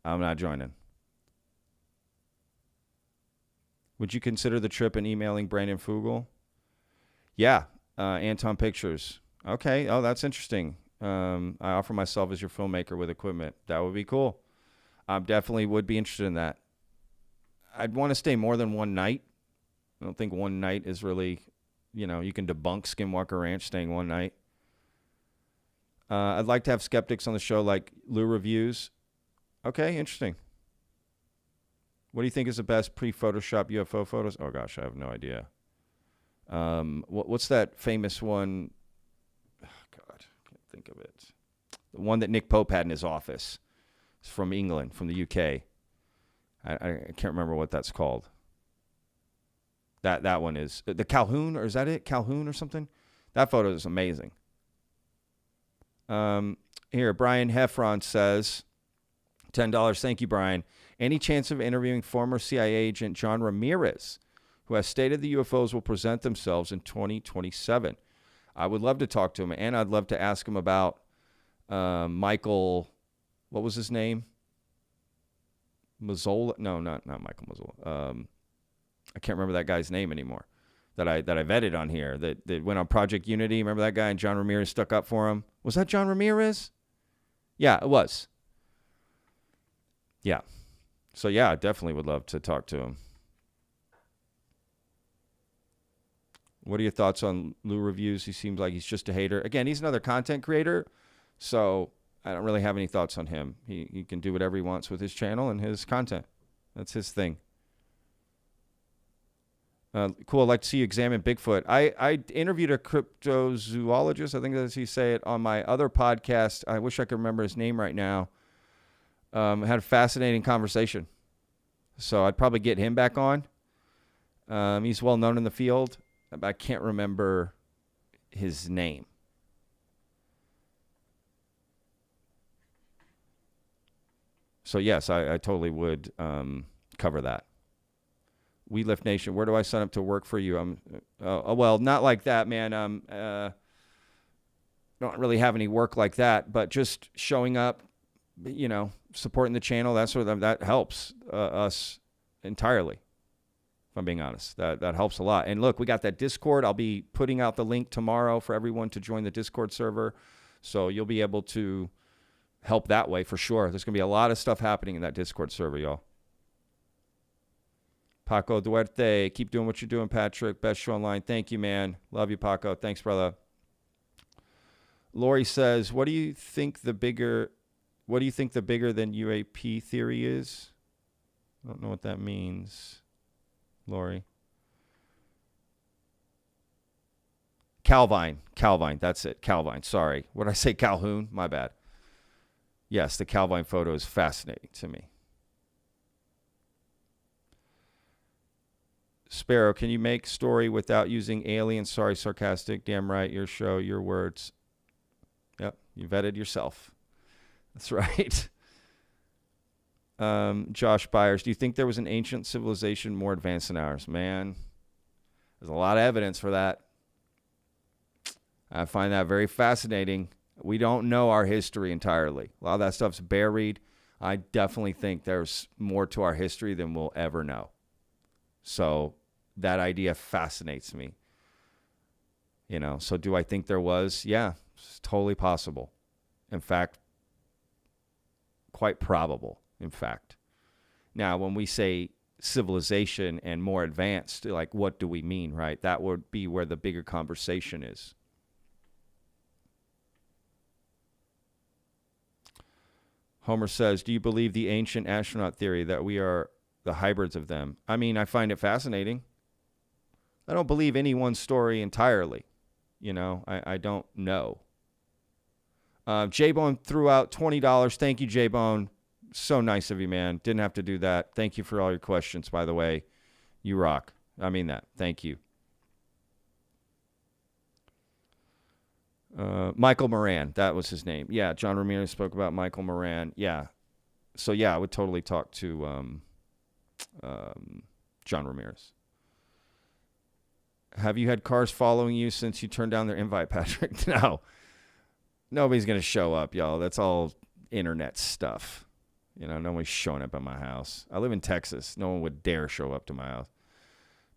I'm not joining. Would you consider the trip and emailing Brandon Fugel? Yeah. Anton Pictures. Okay. Oh, that's interesting. I offer myself as your filmmaker with equipment. That would be cool. I definitely would be interested in that. I'd want to stay more than one night. I don't think one night is really, you can debunk Skinwalker Ranch staying one night. I'd like to have skeptics on the show like Lou Reviews. Okay, interesting. What do you think is the best pre-Photoshop UFO photos? Oh, gosh, I have no idea. What's that famous one? Oh, God, I can't think of it. The one that Nick Pope had in his office. It's from England, from the UK. I can't remember what that's called. That one is. The Calhoun, or is that it? Calhoun or something? That photo is amazing. Here, Brian Heffron says, $10. Thank you, Brian. Any chance of interviewing former CIA agent John Ramirez, who has stated the UFOs will present themselves in 2027? I would love to talk to him, and I'd love to ask him about Michael, what was his name? Mazzola? No, not Michael Mazzola. I can't remember that guy's name anymore. That I vetted on here. That went on Project Unity. Remember that guy? And John Ramirez stuck up for him. Was that John Ramirez? Yeah, it was. Yeah. So yeah, I definitely would love to talk to him. What are your thoughts on Lou Reviews? He seems like he's just a hater. Again, he's another content creator, so I don't really have any thoughts on him. He can do whatever he wants with his channel and his content. That's his thing. Cool. I'd like to see you examine Bigfoot. I interviewed a cryptozoologist, I think that's how you say it, on my other podcast. I wish I could remember his name right now. Had a fascinating conversation. So I'd probably get him back on. He's well known in the field, but I can't remember his name. So yes, I totally would cover that. We Lift Nation, where do I sign up to work for you? Well, not like that, man. Don't really have any work like that, but just showing up, supporting the channel, that helps us entirely. If I'm being honest, that helps a lot. And look, we got that Discord. I'll be putting out the link tomorrow for everyone to join the Discord server, so you'll be able to help that way for sure. There's gonna be a lot of stuff happening in that Discord server, y'all. Paco Duerte, keep doing what you're doing, Patrick. Best show online. Thank you, man. Love you, Paco. Thanks, brother. Lori says, what do you think the bigger than UAP theory is? I don't know what that means, Lori. Calvine, that's it. Calvine, sorry. What did I say, Calhoun? My bad. Yes, the Calvine photo is fascinating to me. Sparrow, can you make story without using aliens? Sorry, sarcastic. Damn right. Your show, your words. Yep, you vetted yourself. That's right. Josh Byers, do you think there was an ancient civilization more advanced than ours? Man, there's a lot of evidence for that. I find that very fascinating. We don't know our history entirely. A lot of that stuff's buried. I definitely think there's more to our history than we'll ever know. So that idea fascinates me. So do I think there was? Yeah, it's totally possible. In fact, quite probable, in fact. Now, when we say civilization and more advanced, like, what do we mean, right? That would be where the bigger conversation is. Homer says, do you believe the ancient astronaut theory that we are the hybrids of them? I mean, I find it fascinating. I don't believe any one story entirely. I don't know. J-Bone threw out $20. Thank you, J-Bone. So nice of you, man. Didn't have to do that. Thank you for all your questions, by the way. You rock. I mean that. Thank you. Michael Moran, that was his name. Yeah, John Ramirez spoke about Michael Moran. Yeah. So, yeah, I would totally talk to John Ramirez. Have you had cars following you since you turned down their invite, Patrick? No. Nobody's going to show up, y'all. That's all internet stuff. You know, nobody's showing up at my house. I live in Texas. No one would dare show up to my house.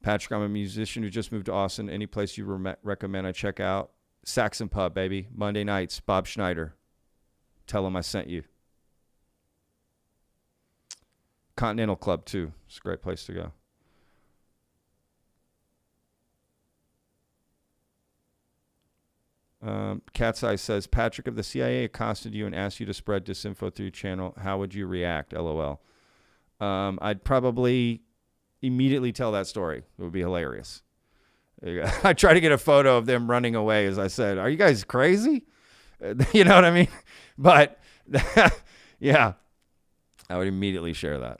Patrick, I'm a musician who just moved to Austin. Any place you recommend I check out? Saxon Pub, baby. Monday nights. Bob Schneider. Tell him I sent you. Continental Club, too. It's a great place to go. Cat's Eye says, Patrick, if the CIA accosted you and asked you to spread disinfo through your channel, how would you react? LOL. I'd probably immediately tell that story. It would be hilarious. I try to get a photo of them running away, as I said. Are you guys crazy? You know what I mean? But, yeah, I would immediately share that.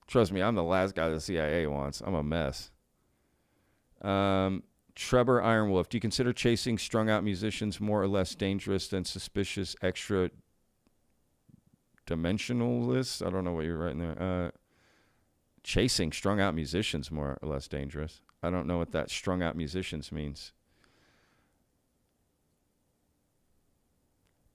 Trust me, I'm the last guy the CIA wants. I'm a mess. Trevor Ironwolf, do you consider chasing strung-out musicians more or less dangerous than suspicious extra-dimensionalists? I don't know what you're writing there. Chasing strung-out musicians more or less dangerous. I don't know what that strung-out musicians means.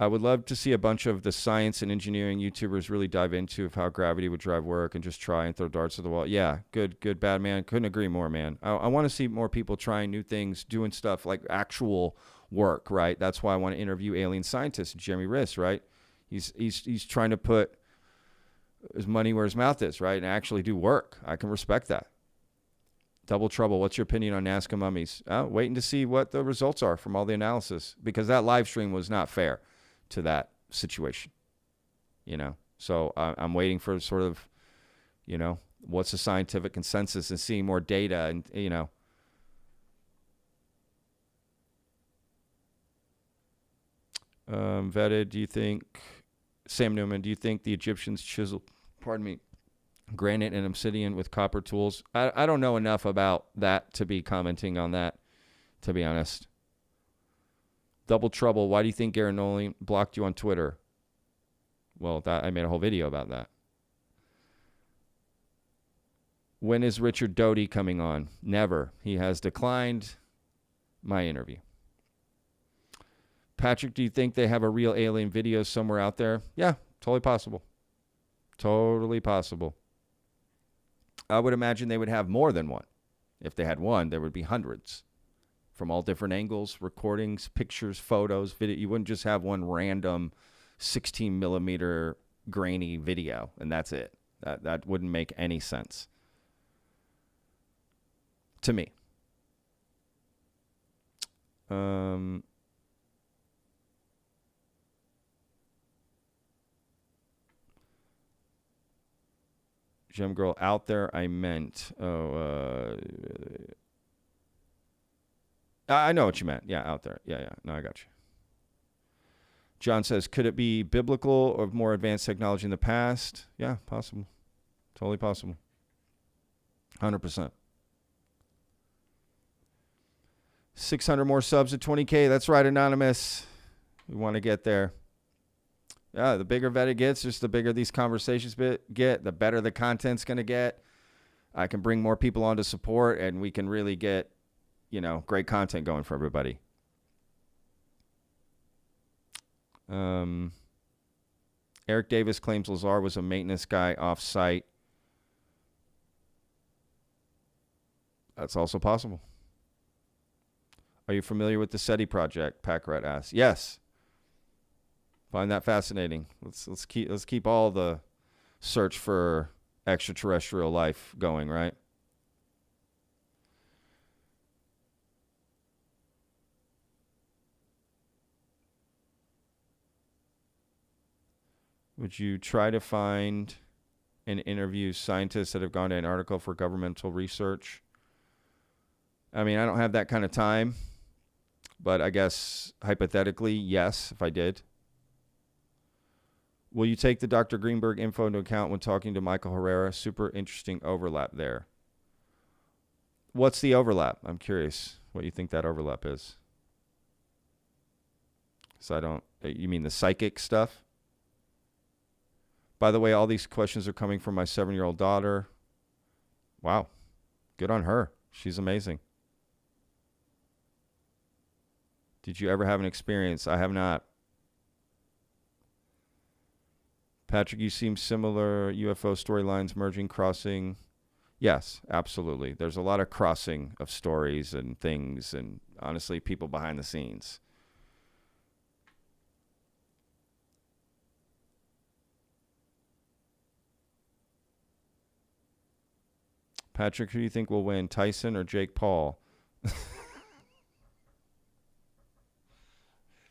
I would love to see a bunch of the science and engineering YouTubers really dive into how gravity would drive work and just try and throw darts at the wall. Yeah, good, bad, man. Couldn't agree more, man. I want to see more people trying new things, doing stuff like actual work, right? That's why I want to interview alien scientist Jeremy Riss, right? He's trying to put his money where his mouth is, right? And actually do work. I can respect that. Double Trouble, what's your opinion on Nazca mummies? Waiting to see what the results are from all the analysis, because that live stream was not fair to that situation, you know? So I'm waiting for sort of, you know, what's the scientific consensus and seeing more data and, you know. Vetted, do you think, Sam Newman, do you think the Egyptians chiseled, granite and obsidian with copper tools? I don't know enough about that to be commenting on that, to be honest. Double Trouble, why do you think Garen Nolan blocked you on Twitter? Well, I made a whole video about that. When is Richard Doty coming on? Never. He has declined my interview. Patrick, do you think they have a real alien video somewhere out there? Yeah, totally possible. Totally possible. I would imagine they would have more than one. If they had one, there would be hundreds. From all different angles, recordings, pictures, photos, video. You wouldn't just have one random 16 millimeter grainy video, and that's it. That wouldn't make any sense to me. Gem Girl, out there, I meant. I know what you meant. Yeah, out there. Yeah. No, I got you. John says, could it be biblical or more advanced technology in the past? Yeah, possible. Totally possible. 100%. 600 more subs at 20K. That's right, Anonymous. We want to get there. Yeah, the bigger Vetted gets, just the bigger these conversations get, the better the content's going to get. I can bring more people on to support, and we can really get, you know, great content going for everybody. Eric Davis claims Lazar was a maintenance guy off-site. That's also possible. Are you familiar with the SETI project? Packrat asks. Yes. Find that fascinating. Let's keep all the search for extraterrestrial life going, right? Would you try to find and interview scientists that have gone to Antarctica for governmental research? I mean, I don't have that kind of time, but I guess hypothetically, yes, if I did. Will you take the Dr. Greenberg info into account when talking to Michael Herrera? Super interesting overlap there. What's the overlap? I'm curious what you think that overlap is. So I don't, you mean the psychic stuff? By the way, all these questions are coming from my 7-year-old daughter. Wow. Good on her. She's amazing. Did you ever have an experience? I have not. Patrick, you seem similar. UFO storylines merging, crossing. Yes, absolutely. There's a lot of crossing of stories and things and honestly people behind the scenes. Patrick, who do you think will win, Tyson or Jake Paul?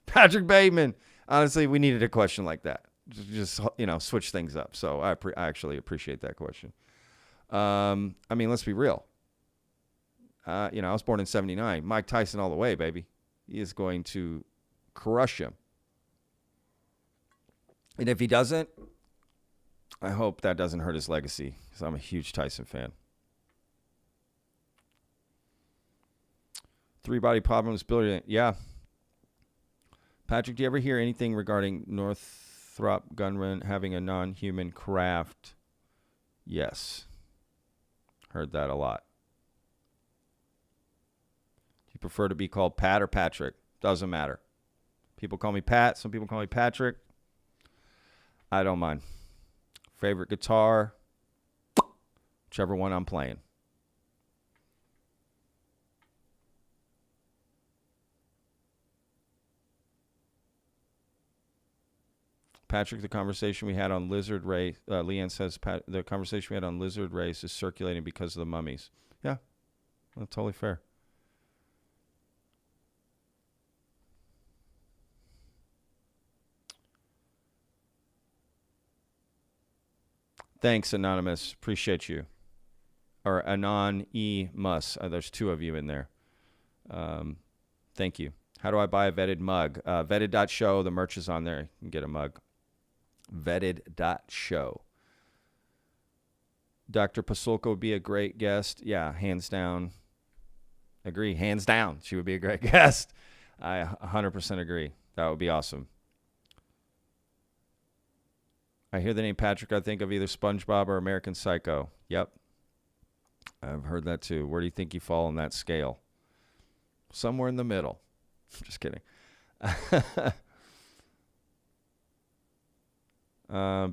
Patrick Bateman. Honestly, we needed a question like that. Just switch things up. So I actually appreciate that question. I mean, let's be real. I was born in 79. Mike Tyson all the way, baby. He is going to crush him. And if he doesn't, I hope that doesn't hurt his legacy because I'm a huge Tyson fan. 3-body problems, brilliant. Yeah. Patrick, do you ever hear anything regarding Northrop Grumman having a non-human craft? Yes. Heard that a lot. Do you prefer to be called Pat or Patrick? Doesn't matter. People call me Pat. Some people call me Patrick. I don't mind. Favorite guitar? Whichever one I'm playing. Patrick, the conversation we had on lizard race, Leanne says, the conversation we had on lizard race is circulating because of the mummies. Yeah, that's totally fair. Thanks, Anonymous. Appreciate you. Or Anonymous. There's 2 of you in there. Thank you. How do I buy a vetted mug? Vetted.show. The merch is on there. You can get a mug. Vetted.show. Dr. Pasulka would be a great guest. Yeah, hands down. Agree. Hands down. She would be a great guest. I 100% agree. That would be awesome. I hear the name Patrick. I think of either SpongeBob or American Psycho. Yep. I've heard that too. Where do you think you fall on that scale? Somewhere in the middle. Just kidding.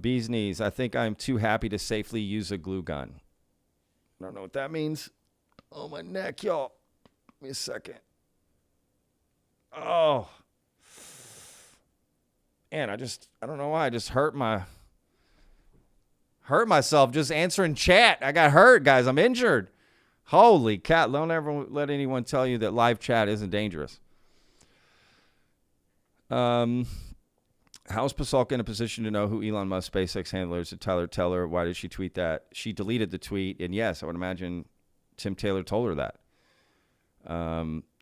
Bee's knees. I think I'm too happy to safely use a glue gun. I don't know what that means. Oh, my neck, y'all. Give me a second. Oh. Man, I don't know why. I just hurt myself just answering chat. I got hurt, guys. I'm injured. Holy cat. Don't ever let anyone tell you that live chat isn't dangerous. How's Pasulka in a position to know who Elon Musk SpaceX handler is? Did Tyler tell her? Why did she tweet that? She deleted the tweet. And yes, I would imagine Tim Taylor told her that.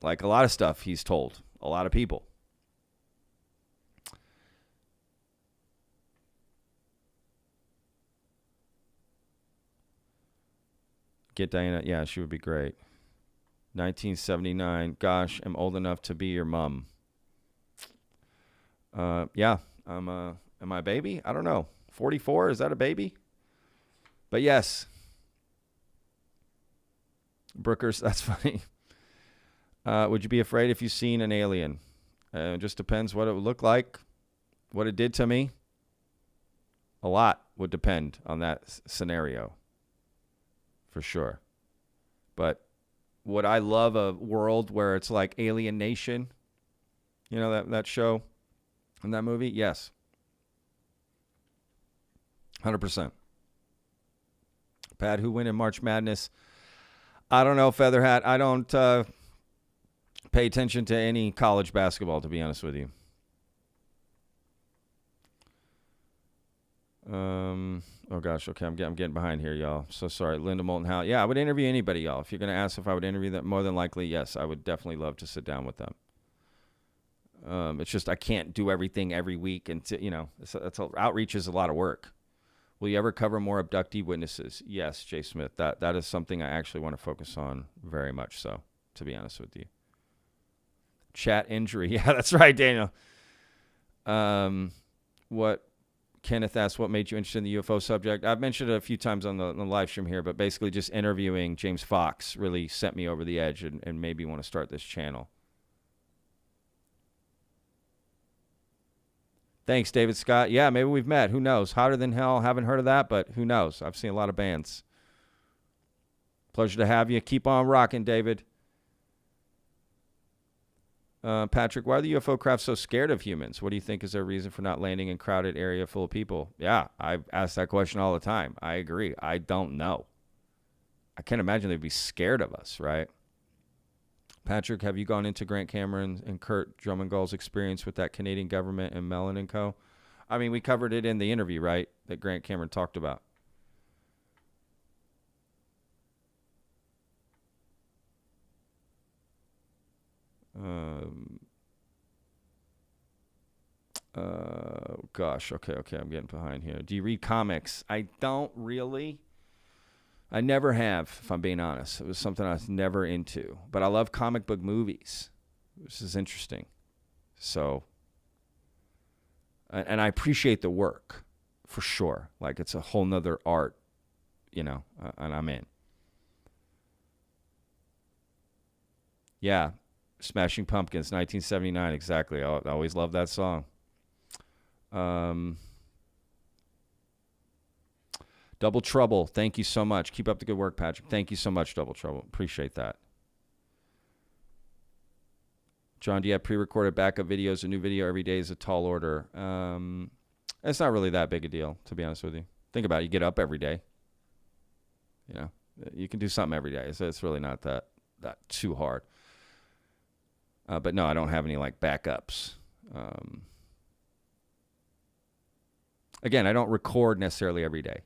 Like a lot of stuff he's told a lot of people. Get Diana. Yeah, she would be great. 1979. Gosh, I'm old enough to be your mom. Yeah. Am I a baby? I don't know. 44? Is that a baby? But yes. Brookers, that's funny. Would you be afraid if you seen an alien? It just depends what it would look like, what it did to me. A lot would depend on that scenario. For sure. But would I love a world where it's like Alien Nation? You know, that show and that movie? Yes. 100%. Pat, who win in March Madness? I don't know, Featherhat. I don't pay attention to any college basketball, to be honest with you. Oh gosh, okay, I'm getting behind here, y'all. So sorry, Linda Moulton Howe. Yeah, I would interview anybody, y'all. If you're gonna ask if I would interview them, more than likely, yes, I would definitely love to sit down with them. It's just I can't do everything every week, and outreach is a lot of work. Will you ever cover more abductee witnesses? Yes, Jay Smith. That is something I actually want to focus on very much so, to be honest with you. Chat injury. Yeah, that's right, Daniel. What Kenneth asked, what made you interested in the UFO subject? I've mentioned it a few times on the live stream here, but basically just interviewing James Fox really sent me over the edge and made me want to start this channel. Thanks, David Scott. Yeah, maybe we've met. Who knows? Hotter Than Hell. Haven't heard of that, but who knows? I've seen a lot of bands. Pleasure to have you. Keep on rocking, David. Patrick, why are the UFO craft so scared of humans? What do you think is their reason for not landing in crowded area full of people? Yeah, I've asked that question all the time. I agree. I don't know. I can't imagine they'd be scared of us, right? Patrick, have you gone into Grant Cameron and Kurt Drummondgall's experience with that Canadian government and Mellon and Co.? I mean, we covered it in the interview, right, that Grant Cameron talked about. Gosh, okay, I'm getting behind here. Do you read comics? I don't really. I never have, if I'm being honest. It was something I was never into. But I love comic book movies, which is interesting. So, and I appreciate the work, for sure. Like, it's a whole nother art, and I'm in. Yeah, Smashing Pumpkins, 1979, exactly. I always loved that song. Double Trouble, thank you so much. Keep up the good work, Patrick. Thank you so much, Double Trouble. Appreciate that. John, do you have pre-recorded backup videos? A new video every day is a tall order. It's not really that big a deal, to be honest with you. Think about it. You get up every day. You can do something every day. So it's really not that too hard. But no, I don't have any like backups. Again, I don't record necessarily every day.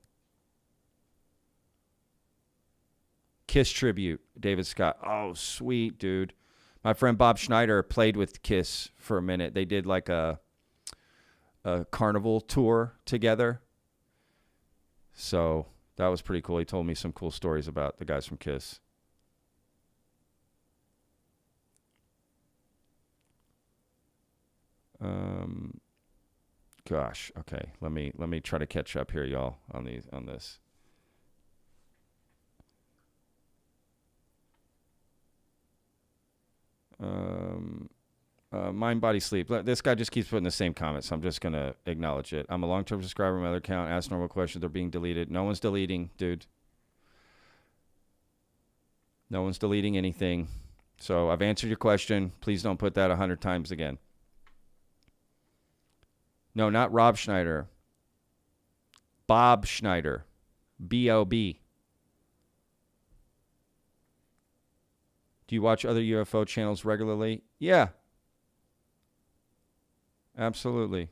Kiss tribute, David Scott. Oh, sweet, dude. My friend Bob Schneider played with Kiss for a minute. They did like a carnival tour together. So that was pretty cool. He told me some cool stories about the guys from Kiss. Gosh, okay. Let me try to catch up here, y'all, on this. Mind, body, sleep. This guy just keeps putting the same comments, so I'm just gonna acknowledge it. I'm a long-term subscriber on my other account. Ask normal questions. They're being deleted. No one's deleting, dude. No one's deleting anything. So I've answered your question. Please don't put that 100 times again. No, not Rob Schneider. Bob Schneider. B-O-B. Do you watch other UFO channels regularly? Yeah. Absolutely.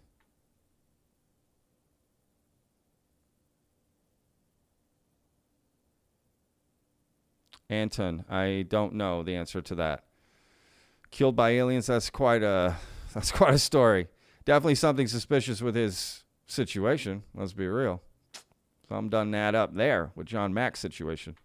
Anton, I don't know the answer to that. Killed by aliens, that's quite a story. Definitely something suspicious with his situation. Let's be real. So I'm done that up there with John Mack's situation.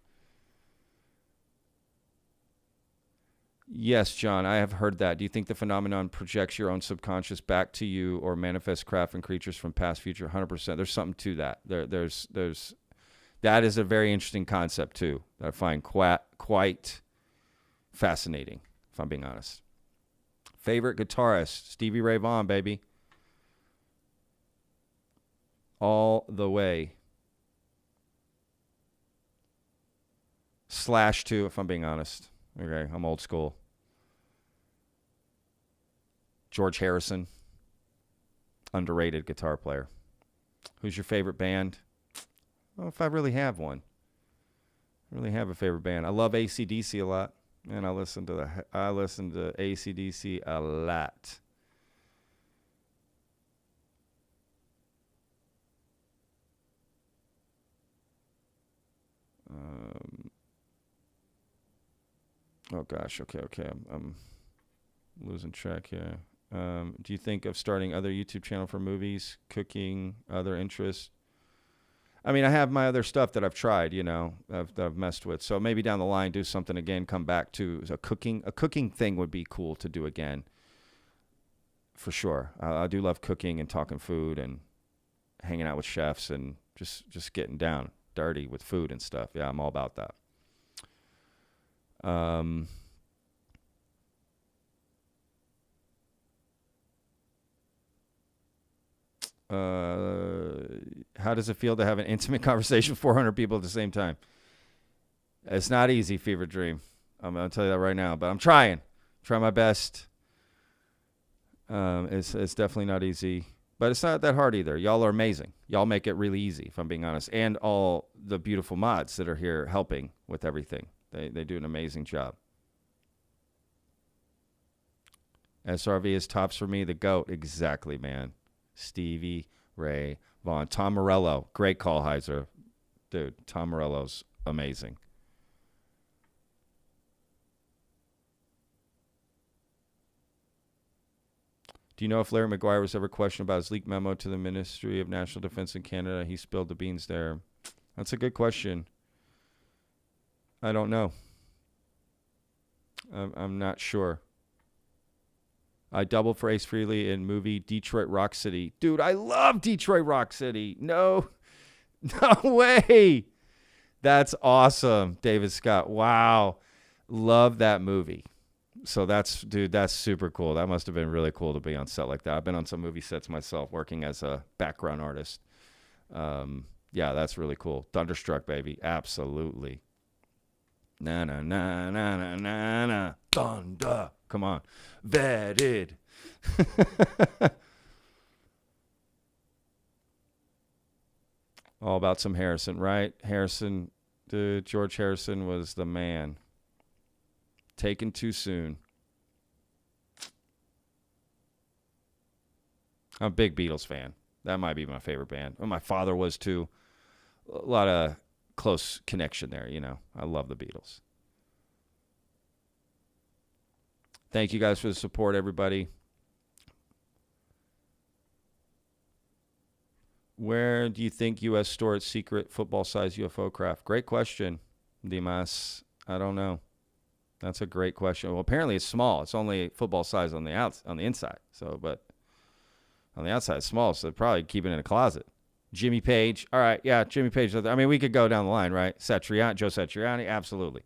Yes, John, I have heard that. Do you think the phenomenon projects your own subconscious back to you or manifests craft and creatures from past, future? 100%. There's something to that. There's that is a very interesting concept too that I find quite fascinating, if I'm being honest. Favorite guitarist? Stevie Ray Vaughan, baby. All the way. Slash too, if I'm being honest. Okay, I'm old school. George Harrison, underrated guitar player. Who's your favorite band? I don't know if I really have one. I really have a favorite band. I love AC/DC a lot, and I listen to AC/DC a lot. Oh gosh, okay. I'm losing track here. Do you think of starting other YouTube channel for movies, cooking, other interests? I mean, I have my other stuff that I've tried, that I've messed with. So maybe down the line, do something again, come back to a cooking thing would be cool to do again. For sure. I do love cooking and talking food and hanging out with chefs and just getting down dirty with food and stuff. Yeah, I'm all about that. How does it feel to have an intimate conversation with 400 people at the same time? It's not easy, Fever Dream. I'm going to tell you that right now, but I'm trying. Try my best. It's definitely not easy, but it's not that hard either. Y'all are amazing. Y'all make it really easy, if I'm being honest. And all the beautiful mods that are here helping with everything. They do an amazing job. SRV is tops for me, the GOAT. Exactly, man. Stevie Ray Vaughan. Tom Morello. Great call, Heiser. Dude, Tom Morello's amazing. Do you know if Larry McGuire was ever questioned about his leaked memo to the Ministry of National Defense in Canada? He spilled the beans there. That's a good question. I don't know. I'm not sure. I doubled for Ace Frehley in movie Detroit Rock City. Dude, I love Detroit Rock City. No way. That's awesome, David Scott. Wow. Love that movie. So that's super cool. That must have been really cool to be on set like that. I've been on some movie sets myself working as a background artist. Yeah, that's really cool. Thunderstruck, baby. Absolutely. Na na na na na na na. Thunder. Come on. Vetted. All about some Harrison, right? Harrison, dude, George Harrison was the man. Taken too soon. I'm a big Beatles fan. That might be my favorite band. Well, my father was too. A lot of close connection there, I love the Beatles. Thank you guys for the support, everybody. Where do you think U.S. store its secret football-sized UFO craft? Great question, Dimas. I don't know. That's a great question. Well, apparently it's small. It's only football size on the inside. So, but on the outside it's small, so they're probably keeping it in a closet. Jimmy Page. All right, yeah, Jimmy Page. I mean, we could go down the line, right? Joe Satriani, absolutely.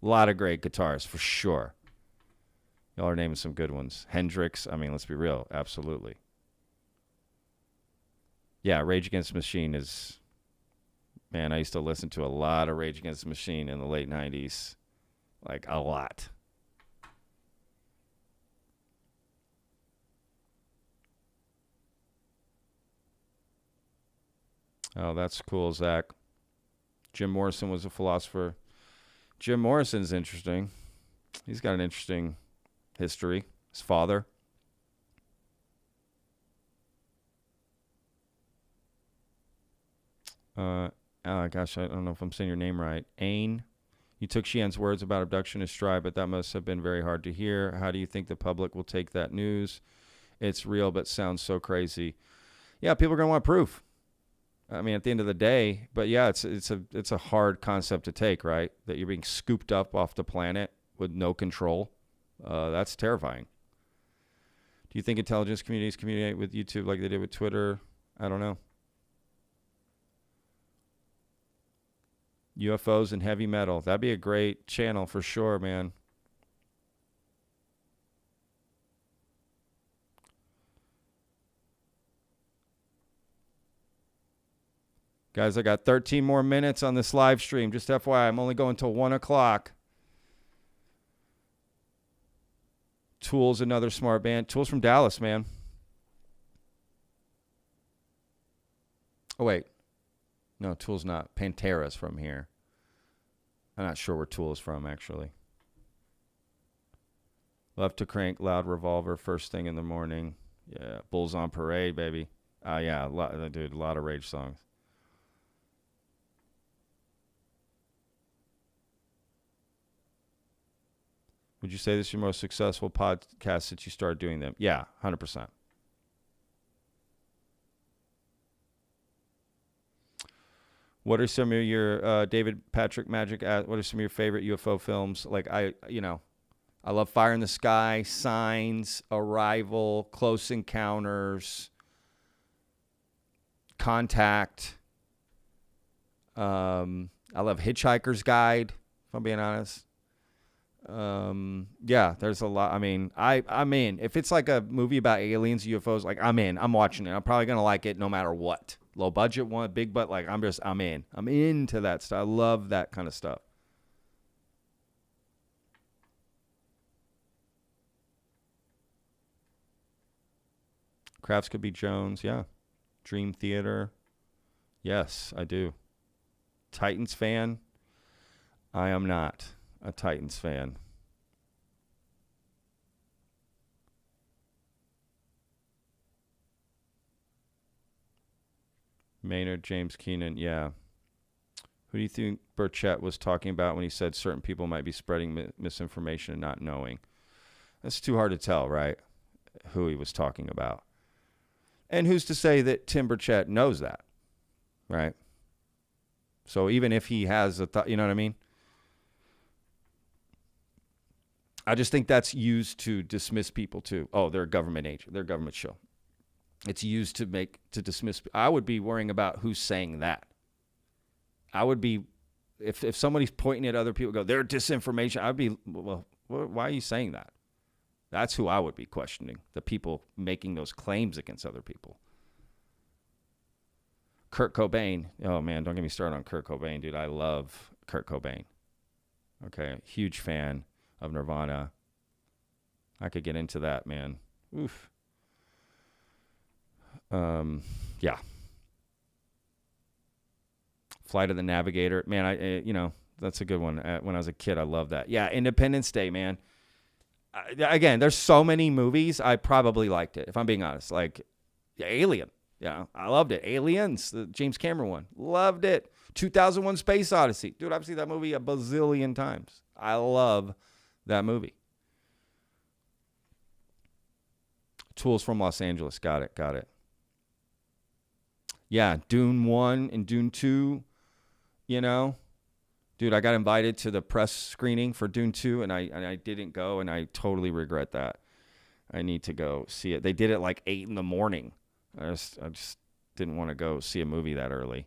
A lot of great guitars, for sure. Y'all are naming some good ones. Hendrix, I mean, let's be real. Absolutely. Yeah, Rage Against the Machine is, man, I used to listen to a lot of Rage Against the Machine in the late 90s. Like, a lot. Oh, that's cool, Zach. Jim Morrison was a philosopher. Jim Morrison's interesting. He's got an interesting history. His father. Oh, gosh, I don't know if I'm saying your name right. Ain. You took Sheehan's words about abduction as stride, but that must have been very hard to hear. How do you think the public will take that news? It's real, but sounds so crazy. Yeah, people are going to want proof. I mean, at the end of the day, but yeah, it's a hard concept to take, right? That you're being scooped up off the planet with no control. That's terrifying. Do you think intelligence communities communicate with YouTube like they did with Twitter? I don't know. UFOs and heavy metal. That'd be a great channel for sure, man. Guys, I got 13 more minutes on this live stream. Just FYI, I'm only going till 1 o'clock. Tool's another smart band. Tool's from Dallas, man. Oh, wait. No, Tool's not. Pantera's from here. I'm not sure where Tool is from, actually. Love to crank Loud Revolver first thing in the morning. Yeah, Bulls on Parade, baby. Yeah, dude, a lot of Rage songs. Would you say this is your most successful podcast since you started doing them? Yeah, 100%. What are some of your David Patrick Magic? What are some of your favorite UFO films? Like I love Fire in the Sky, Signs, Arrival, Close Encounters, Contact. I love Hitchhiker's Guide, if I'm being honest. Yeah, there's a lot. I mean, I'm in. If it's like a movie about aliens, UFOs, like I'm in. I'm watching it. I'm probably gonna like it no matter what. Low budget one, big but like I'm in. I'm into that stuff. I love that kind of stuff. Crafts Could Be Jones, yeah. Dream Theater. Yes, I do. Titans fan? I am not a Titans fan. Maynard James Keenan, yeah. Who do you think Burchett was talking about when he said certain people might be spreading misinformation and not knowing? That's too hard to tell, right? Who he was talking about. And who's to say that Tim Burchett knows that, right? So even if he has a thought, you know what I mean? I just think that's used to dismiss people too. Oh, they're a government agent. They're a government show. It's used to dismiss. I would be worrying about who's saying that. I would be, if somebody's pointing at other people, go, they're disinformation. I'd be, well, why are you saying that? That's who I would be questioning, the people making those claims against other people. Kurt Cobain. Oh, man, don't get me started on Kurt Cobain, dude. I love Kurt Cobain. Okay, huge fan of Nirvana. I could get into that, man. Oof. Yeah. Flight of the Navigator. Man, that's a good one. When I was a kid, I loved that. Yeah, Independence Day, man. Again, there's so many movies. I probably liked it, if I'm being honest. Like, Alien. Yeah, I loved it. Aliens, the James Cameron one. Loved it. 2001 Space Odyssey. Dude, I've seen that movie a bazillion times. I love that movie. Tools from Los Angeles. Got it. Yeah, Dune 1 and Dune 2, Dude, I got invited to the press screening for Dune 2, and I didn't go, and I totally regret that. I need to go see it. They did it like 8 in the morning. I just didn't want to go see a movie that early.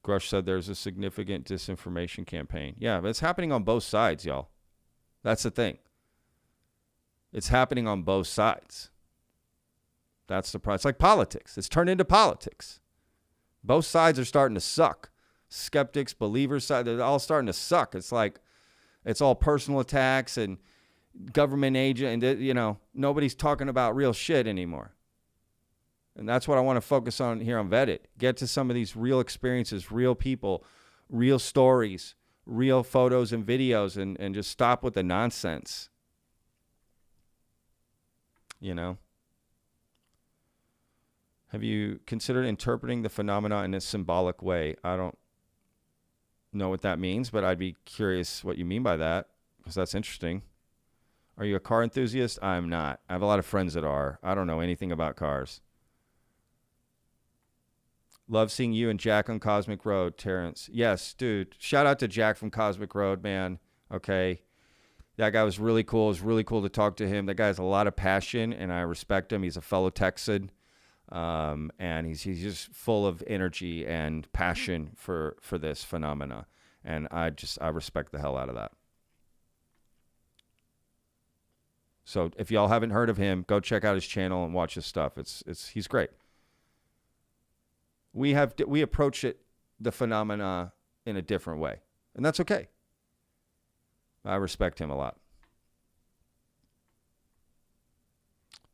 Grush said there's a significant disinformation campaign. Yeah, but it's happening on both sides, y'all. That's the thing. It's happening on both sides. That's the problem. It's like politics. It's turned into politics. Both sides are starting to suck. Skeptics, believers side, they're all starting to suck. It's like it's all personal attacks and government agent, and nobody's talking about real shit anymore. And that's what I want to focus on here on VETTED. Get to some of these real experiences, real people, real stories, real photos and videos, and just stop with the nonsense. Have you considered interpreting the phenomena in a symbolic way? I don't know what that means, but I'd be curious what you mean by that, because that's interesting. Are you a car enthusiast? I'm not. I have a lot of friends that are. I don't know anything about cars. Love seeing you and Jack on Cosmic Road, Terrence. Yes, dude. Shout out to Jack from Cosmic Road, man. Okay. That guy was really cool. It was really cool to talk to him. That guy has a lot of passion, and I respect him. He's a fellow Texan, and he's just full of energy and passion for this phenomena. And I respect the hell out of that. So if y'all haven't heard of him, go check out his channel and watch his stuff. He's great. We approach the phenomena in a different way, and that's okay. I respect him a lot.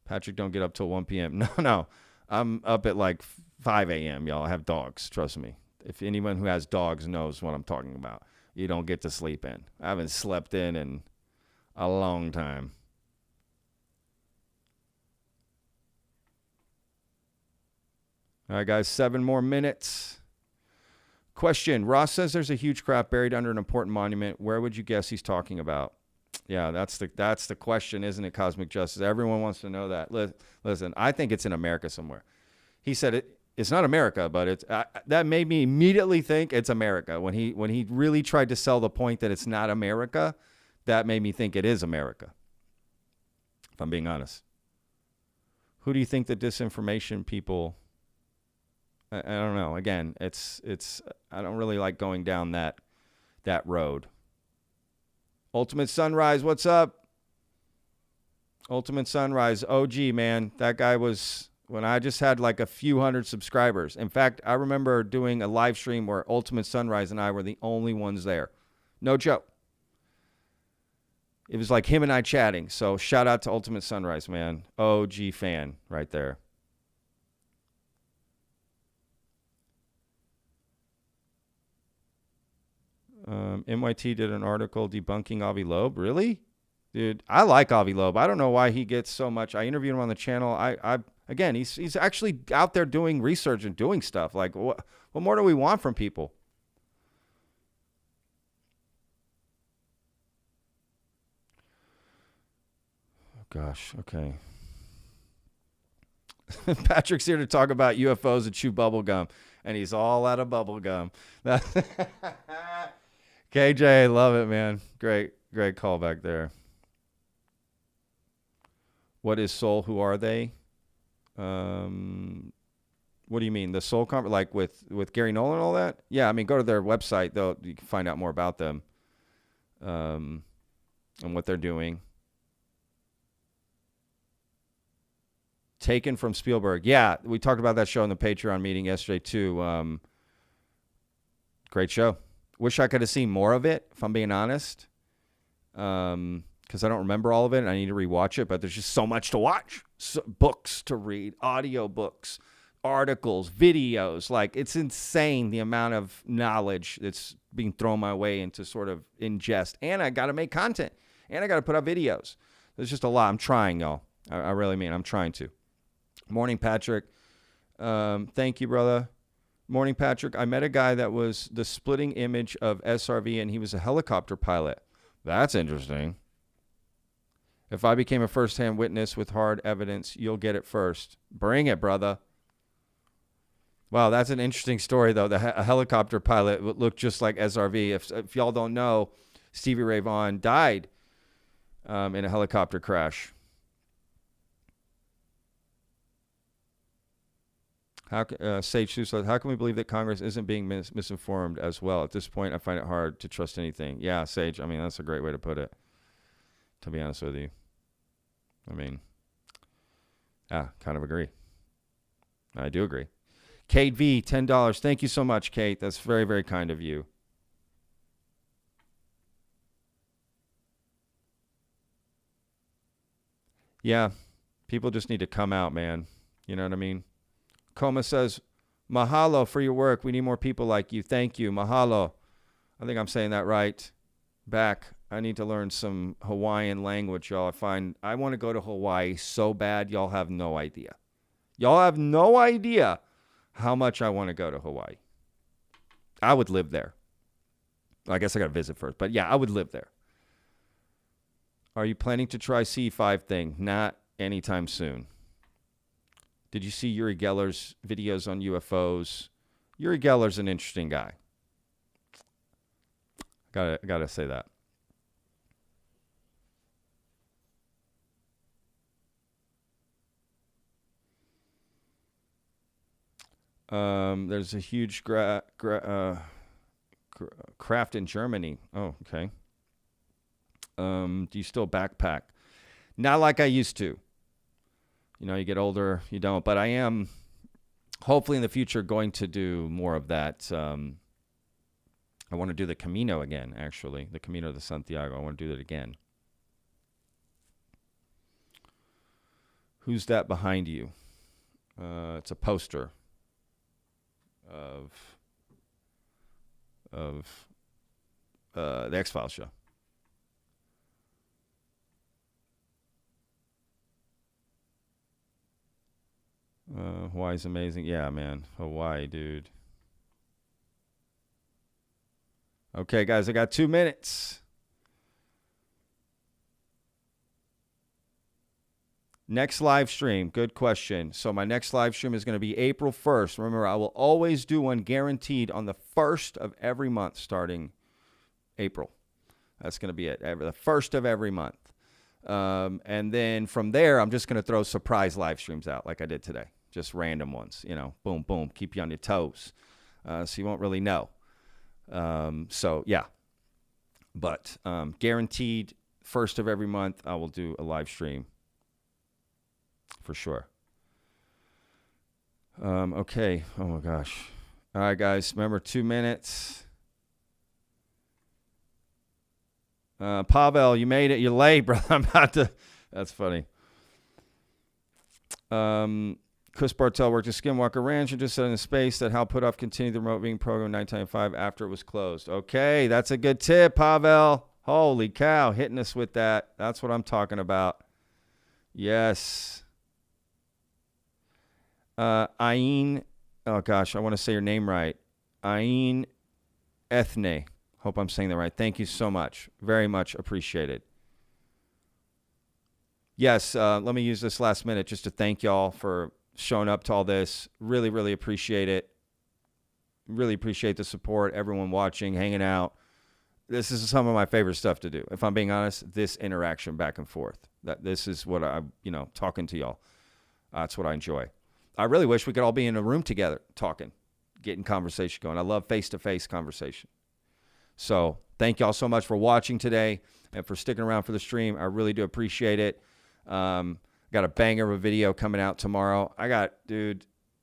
Patrick, don't get up till 1 p.m. No. I'm up at like 5 a.m., y'all. I have dogs. Trust me. If anyone who has dogs knows what I'm talking about. You don't get to sleep in. I haven't slept in a long time. All right, guys, 7 more minutes. Question. Ross says there's a huge craft buried under an important monument. Where would you guess he's talking about? Yeah, that's the question, isn't it, Cosmic Justice? Everyone wants to know that. Listen, I think it's in America somewhere. He said it's not America, but it's that made me immediately think it's America. When he really tried to sell the point that it's not America, that made me think it is America, if I'm being honest. Who do you think the disinformation people... I don't know. Again, it's I don't really like going down that road. Ultimate Sunrise, what's up? Ultimate Sunrise, OG, man. That guy was when I just had like a few hundred subscribers. In fact, I remember doing a live stream where Ultimate Sunrise and I were the only ones there. No joke. It was like him and I chatting. So shout out to Ultimate Sunrise, man. OG fan right there. NYT did an article debunking Avi Loeb. Really? Dude, I like Avi Loeb. I don't know why he gets so much. I interviewed him on the channel. Again, he's actually out there doing research and doing stuff. Like, what more do we want from people? Oh, gosh. Okay. Patrick's here to talk about UFOs and chew bubble gum, and he's all out of bubble gum. KJ, love it, man. Great call back there. What is soul? Who are they? What do you mean? The soul conference, like with Gary Nolan and all that? Yeah, I mean, go to their website, though. You can find out more about them and what they're doing. Taken from Spielberg. Yeah, we talked about that show in the Patreon meeting yesterday, too. Great show. Wish I could have seen more of it, if I'm being honest, because I don't remember all of it, and I need to rewatch it, but there's just so much to watch. Books to read, audio books, articles, videos. Like, it's insane the amount of knowledge that's being thrown my way into sort of ingest. And I got to make content, and I got to put out videos. There's just a lot. I'm trying, y'all. I really mean I'm trying to. Morning, Patrick. Thank you, brother. Morning, Patrick. I met a guy that was the splitting image of SRV, and he was a helicopter pilot. That's interesting. If I became a first-hand witness with hard evidence, you'll get it first. Bring it, brother. Wow, that's an interesting story, though. A helicopter pilot looked just like SRV. If y'all don't know, Stevie Ray Vaughan died in a helicopter crash. Sage Suso, how can we believe that Congress isn't being misinformed as well? At this point, I find it hard to trust anything. Yeah, Sage, I mean, that's a great way to put it, to be honest with you. I mean, kind of agree. I do agree. Kate V, $10. Thank you so much, Kate. That's very, very kind of you. Yeah, people just need to come out, man. You know what I mean? Coma says, mahalo for your work. We need more people like you. Thank you. Mahalo. I think I'm saying that right. Back. I need to learn some Hawaiian language, y'all. I want to go to Hawaii so bad, y'all have no idea. Y'all have no idea how much I want to go to Hawaii. I would live there. I guess I got to visit first. But yeah, I would live there. Are you planning to try C5 thing? Not anytime soon. Did you see Uri Geller's videos on UFOs? Uri Geller's an interesting guy. Gotta say that. There's a huge craft in Germany. Oh, okay. Do you still backpack? Not like I used to. You know, you get older, you don't. But I am, hopefully in the future, going to do more of that. I want to do the Camino again, actually. The Camino de Santiago. I want to do that again. Who's that behind you? It's a poster of the X-Files show. Hawaii's amazing. Yeah, man. Hawaii, dude. Okay, guys, I got 2 minutes. Next live stream. Good question. So my next live stream is going to be April 1st. Remember, I will always do one guaranteed on the 1st of every month starting April. That's going to be it. The 1st of every month. And then from there, I'm just going to throw surprise live streams out like I did today. Just random ones, boom, boom, keep you on your toes. So you won't really know. So, yeah. But guaranteed 1st of every month, I will do a live stream. For sure. Okay. Oh, my gosh. All right, guys. Remember, 2 minutes. Pavel, you made it. You're late, brother. I'm about to. That's funny. Chris Bartel worked at Skinwalker Ranch and just said in the space that Hal Puthoff continued the remote viewing program in 1995 after it was closed. Okay, that's a good tip, Pavel. Holy cow, hitting us with that. That's what I'm talking about. Yes. Ain, oh gosh, I want to say your name right. Ain Ethne. Hope I'm saying that right. Thank you so much. Very much appreciated. Yes, let me use this last minute just to thank y'all for showing up to all this. Really, really appreciate it. Really appreciate the support, everyone watching, hanging out. This is some of my favorite stuff to do. If I'm being honest, this interaction back and forth. This is what talking to y'all. That's what I enjoy. I really wish we could all be in a room together talking, getting conversation going. I love face-to-face conversation. So thank y'all so much for watching today and for sticking around for the stream. I really do appreciate it. Got a banger of a video coming out tomorrow. The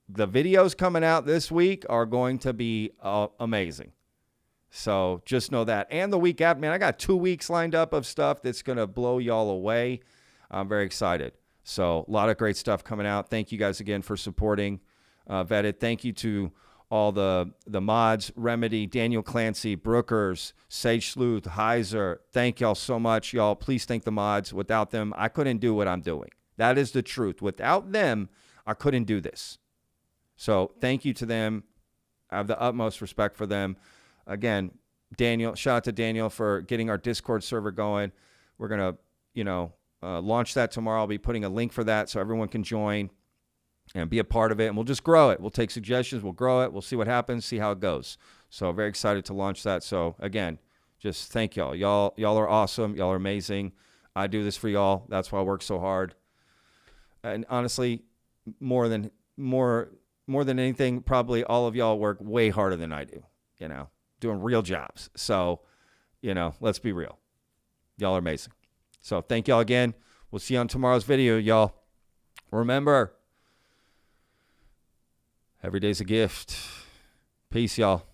videos coming out this week are going to be amazing. So just know that. And the week after, man, I got 2 weeks lined up of stuff that's going to blow y'all away. I'm very excited. So a lot of great stuff coming out. Thank you guys again for supporting Vetted. Thank you to all the mods, Remedy, Daniel Clancy, Brookers, Sage Sleuth, Heiser. Thank y'all so much. Y'all, please thank the mods. Without them, I couldn't do what I'm doing. That is the truth. Without them, I couldn't do this. So thank you to them. I have the utmost respect for them. Again, Daniel, shout out to Daniel for getting our Discord server going. We're going to, launch that tomorrow. I'll be putting a link for that so everyone can join and be a part of it. And we'll just grow it. We'll take suggestions. We'll grow it. We'll see what happens, see how it goes. So very excited to launch that. So again, just thank y'all. Y'all are awesome. Y'all are amazing. I do this for y'all. That's why I work so hard. And honestly, more than anything, probably all of y'all work way harder than I do, doing real jobs. So, let's be real. Y'all are amazing. So thank y'all again. We'll see you on tomorrow's video, y'all. Remember, every day's a gift. Peace, y'all.